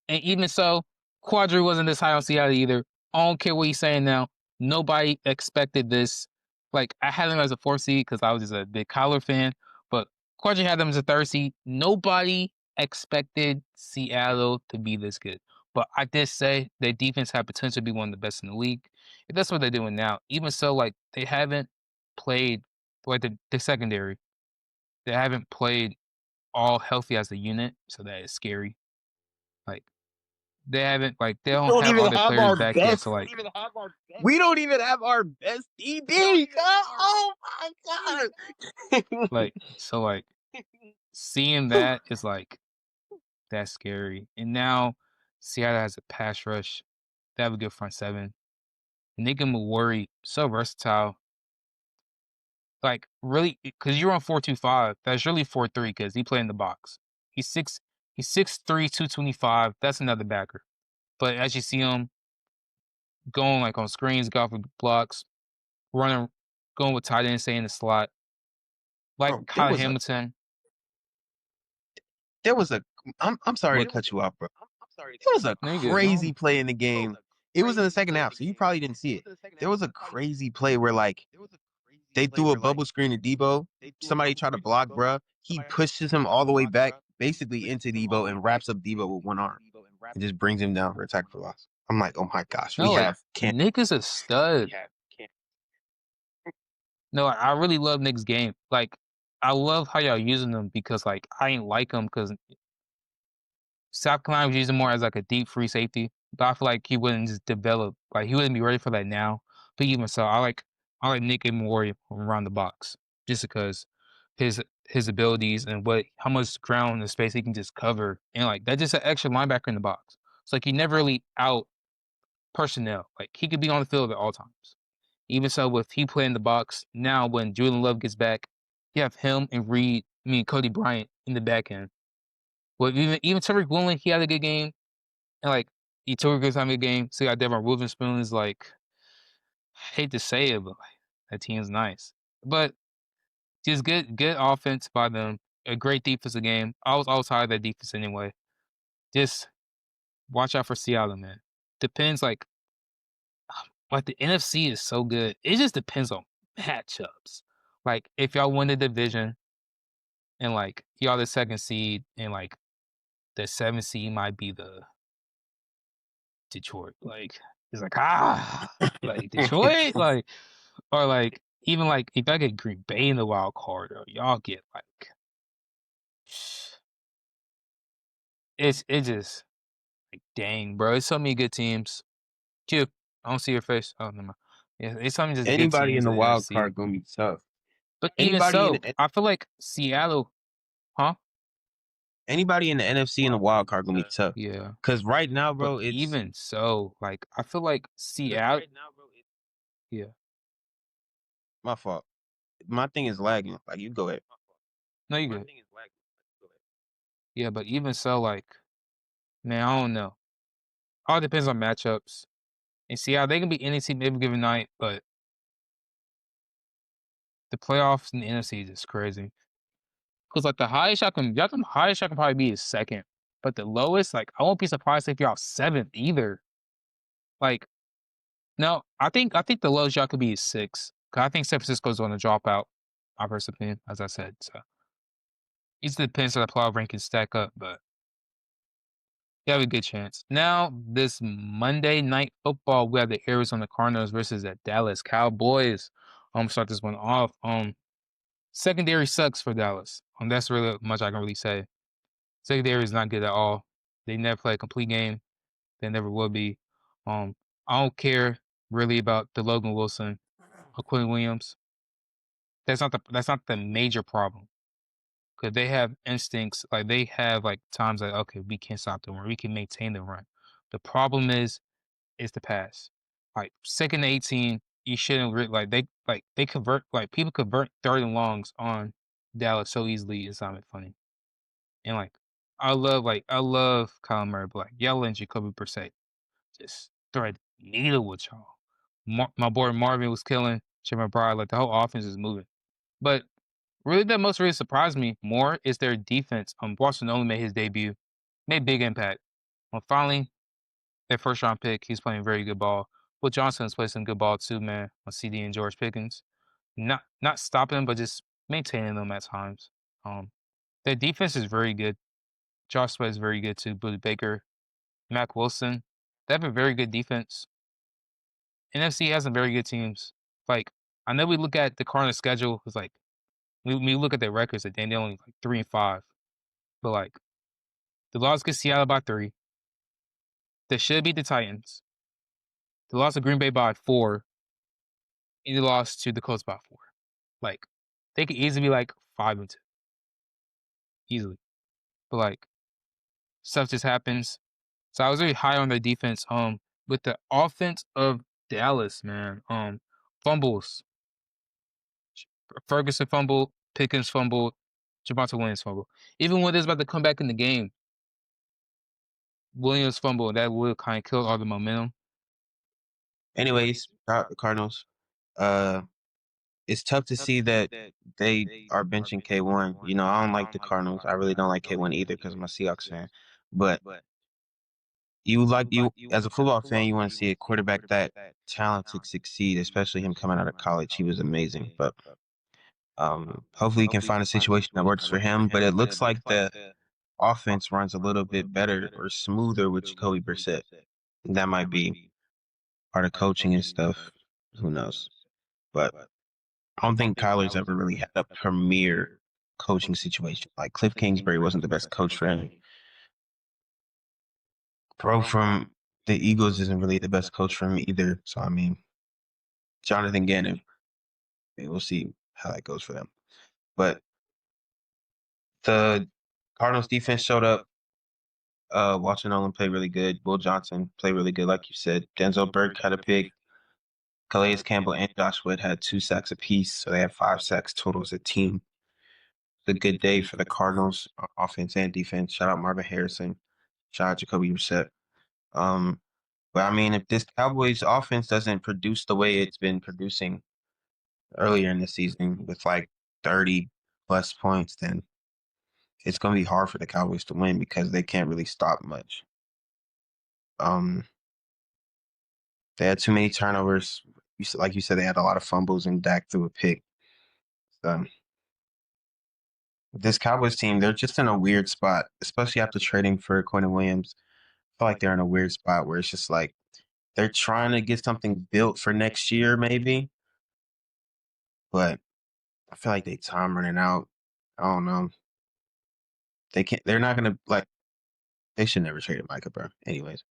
And even so, Quadri wasn't this high on Seattle either. I don't care what he's saying now. Nobody expected this. Like, I had them as a 4th seed because I was just a big Kyler fan. But Quadri had them as a 3rd seed. Nobody expected Seattle to be this good. But I did say their defense had potential to be one of the best in the league. And that's what they're doing now. Even so, like, they haven't played, like, the secondary. They haven't played all healthy as a unit. So that is scary. Like, they haven't they don't have all their players back yet. So like we don't even have our best DB. Oh my god! Seeing that is like that's scary. And now Seattle has a pass rush. They have a good front 7. Nick Mulworry, so versatile. Like really, because you're on 4-2-5. That's really 4-3 because he played in the box. He's 6'3", 225. That's another backer. But as you see him going like on screens, going for blocks, running, going with tight end, staying in the slot, like Kyle Hamilton. I'm sorry to cut you off, bro. It was a crazy play in the game. It was in the second half, so you probably didn't see it. There was a crazy play where like they threw a bubble screen to Debo. Somebody tried to block, bruh. He pushes him all the way back, basically into Debo, and wraps up Debo with one arm. It just brings him down for a tackle for loss. I'm like, oh my gosh, Nick is a stud. No, I really love Nick's game. Like, I love how y'all using him because like I ain't like him because South Carolina was using him more as like a deep free safety. But I feel like he wouldn't just develop. Like he wouldn't be ready for that now. But even so, I like Nick Mulworry around the box just because his abilities and how much ground and space he can just cover, and like that's just an extra linebacker in the box. So like he never really out personnel. Like he could be on the field at all times. Even so, with he playing the box now, when Julian Love gets back, you have him and Reed Cody Bryant in the back end. But even Tariq Woolen, he had a good game. And like Tariq was having a good game. So you got Devin Witherspoon is like, I hate to say it, but like, that team's nice. But just good offense by them. A great defensive game. I was high of that defense anyway. Just watch out for Seattle, man. Depends like the NFC is so good. It just depends on matchups. Like if y'all win the division and like y'all the second seed and like the seventh seed might be the Detroit. Like it's like like Detroit, like or like even like if I get Green Bay in the wild card, or y'all get like it just like dang, bro. It's so many good teams. Q, I don't see your face. Oh, never mind. Yeah, it's so many just good Anybody in teams the in the wild NFC. card gonna be tough. But even Anybody in so, the I feel like Seattle, huh? anybody in the NFC in the wild card gonna be tough. Yeah. Cause right now, But bro, it's even so, like I feel like Seattle. Yeah. my fault. My thing is lagging. Like you go ahead. No, you good. Yeah, but even so, like, man, I don't know. All depends on matchups. And Seattle, they can be any team every given night, but the playoffs in the NFC is just crazy. Cause like the highest I can probably be is second. But the lowest, like, I won't be surprised if y'all seventh either. Like, no, I think the lowest y'all could be is 6. 'Cause I think San Francisco's gonna drop out, my personal opinion, as I said. So it just depends how the playoff rankings stack up, but you have a good chance. Now, this Monday night football, we have the Arizona Cardinals versus the Dallas Cowboys. Start this one off. Secondary sucks for Dallas. That's really much I can really say. Secondary is not good at all. They never play a complete game. They never will be. I don't care really about the Logan Wilson or Quinn Williams. That's not the major problem. Because they have instincts, like they have like times like, okay, we can't stop the run. We can maintain the run. The problem is the pass. Like second to 18, you shouldn't they convert like people convert third and longs on Dallas so easily. It's not even funny. And like I love Kyler Murray, but like Yella and Jacoby Brissett just thread needle with y'all. My boy Marvin was killing. Jimmy McBride, like the whole offense is moving. But really, that most really surprised me more is their defense. Boston only made his debut, made big impact. Well, finally, their first round pick, he's playing very good ball. Will Johnson's played some good ball too, man. On CD and George Pickens, not stopping them, but just maintaining them at times. Their defense is very good. Josh Sweat is very good too. Buddy Baker, Mac Wilson, they have a very good defense. NFC has some very good teams. Like I know we look at the Cardinals' schedule, it's like we look at their records, like they only like 3-5. But like the loss against Seattle by 3. They should beat the Titans. They lost to Green Bay by 4. And they lost to the Colts by 4. Like they could easily be like 5-2. Easily. But like stuff just happens. So I was really high on their defense. With the offense of Dallas, man. Fumbles. Ferguson fumbled, Pickens fumbled, Javonte Williams fumbled. Even when they was about to come back in the game, Williams fumbled. That would kind of kill all the momentum. Anyways, Cardinals. It's tough to see that they are benching K1. You know, I don't like the Cardinals. I really don't like K1 either because I'm a Seahawks fan. But you as a football fan, you want to see a quarterback that talented succeed, especially him coming out of college. He was amazing. But hopefully he can find a situation that works for him. But it looks like the offense runs a little bit better or smoother with Jacoby Brissett. That might be part of coaching and stuff. Who knows? But I don't think Kyler's ever really had a premier coaching situation. Like Cliff Kingsbury wasn't the best coach for him. Bro from the Eagles isn't really the best coach for him either. So I mean, Jonathan Gannon. We'll see how that goes for them. But the Cardinals defense showed up. Watson Nolan played really good. Will Johnson played really good, like you said. Denzel Burke had a pick. Calais Campbell and Josh Wood had 2 sacks apiece, so they had 5 sacks total as a team. a good day for the Cardinals offense and defense. Shout out Marvin Harrison. Shout out Jacoby Brissett. But I mean, if this Cowboys offense doesn't produce the way it's been producing earlier in the season with like 30 plus points, then it's going to be hard for the Cowboys to win because they can't really stop much. They had too many turnovers. Like you said, they had a lot of fumbles and Dak threw a pick. So this Cowboys team, they're just in a weird spot, especially after trading for Quentin Williams. I feel like they're in a weird spot where it's just like they're trying to get something built for next year, maybe. But I feel like they time running out. I don't know. They're not gonna like. They should never trade Micah, bro. Anyways,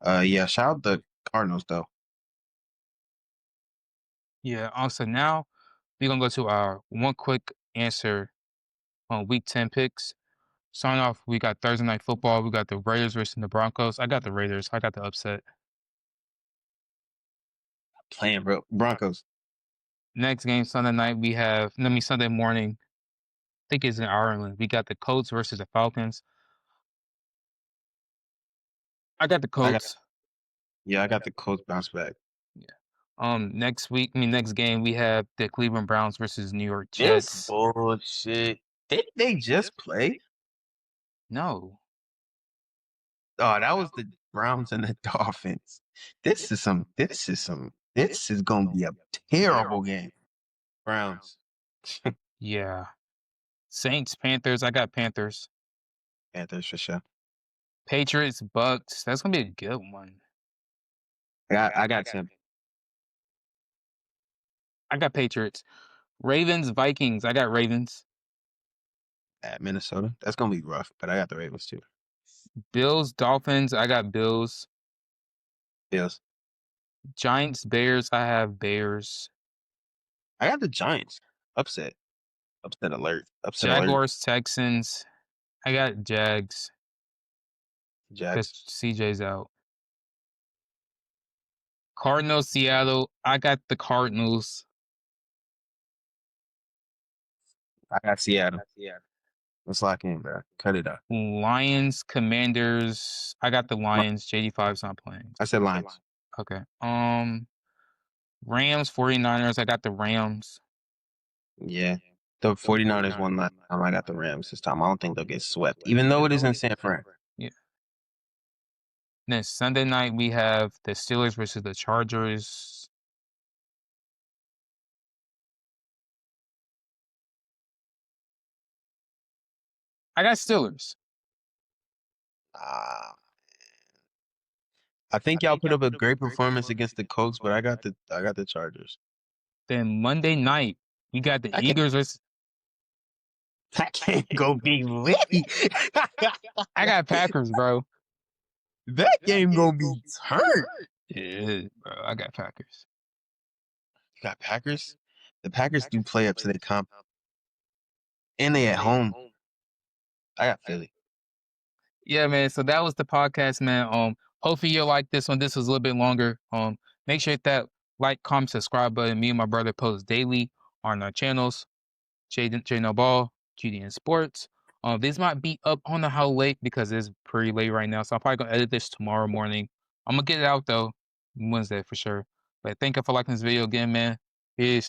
yeah. Shout out the Cardinals though. Yeah. Also, now we're gonna go to our one quick answer on Week 10 picks. Starting off, we got Thursday Night Football. We got the Raiders versus the Broncos. I got the Raiders. I got the upset. Playing bro, Broncos. Next game, Sunday night, Sunday morning. I think it's in Ireland. We got the Colts versus the Falcons. I got the Colts. I got the Colts bounce back. Yeah. Next game, we have the Cleveland Browns versus New York Jets. This bullshit. Did they just play? No. Oh, that was the Browns and the Dolphins. This is gonna be a terrible game. Browns. Yeah. Saints, Panthers. I got Panthers. Panthers for sure. Patriots, Bucks. That's gonna be a good one. I got Tim. I got Patriots. Ravens, Vikings. I got Ravens. At Minnesota. That's gonna be rough, but I got the Ravens too. Bills, Dolphins. I got Bills. Bills. Giants, Bears. I have Bears. I got the Giants. Upset. Upset alert. Upset Jaguars, alert. Texans. I got Jags. Jags. CJ's out. Cardinals, Seattle. I got the Cardinals. I got Seattle. Let's lock in, bro. Cut it up. Lions, Commanders. I got the Lions. JD5's not playing. I said Lions. Okay. Rams, 49ers. I got the Rams. Yeah. The 49ers won last time. I got the Rams this time. I don't think they'll get swept, even though it is in San Fran. Yeah. Then Sunday night, we have the Steelers versus the Chargers. I got Steelers. I think y'all put up a great performance against the Colts, but I got the Chargers. Then Monday night, we got the Eagles versus. That can't go be lit. I got Packers, bro. That game gonna be turned. Yeah, bro. I got Packers. You got Packers? The Packers do play up to the comp. And they at home. I got Philly. Yeah, man. So that was the podcast, man. Hopefully you'll like this one. This was a little bit longer. Make sure to hit that like, comment, subscribe button. Me and my brother post daily on our channels. J No Ball, GDN Sports. This might be up on the how late because it's pretty late right now. So I'm probably gonna edit this tomorrow morning. I'm gonna get it out though Wednesday for sure. But thank you for liking this video again, man. Peace.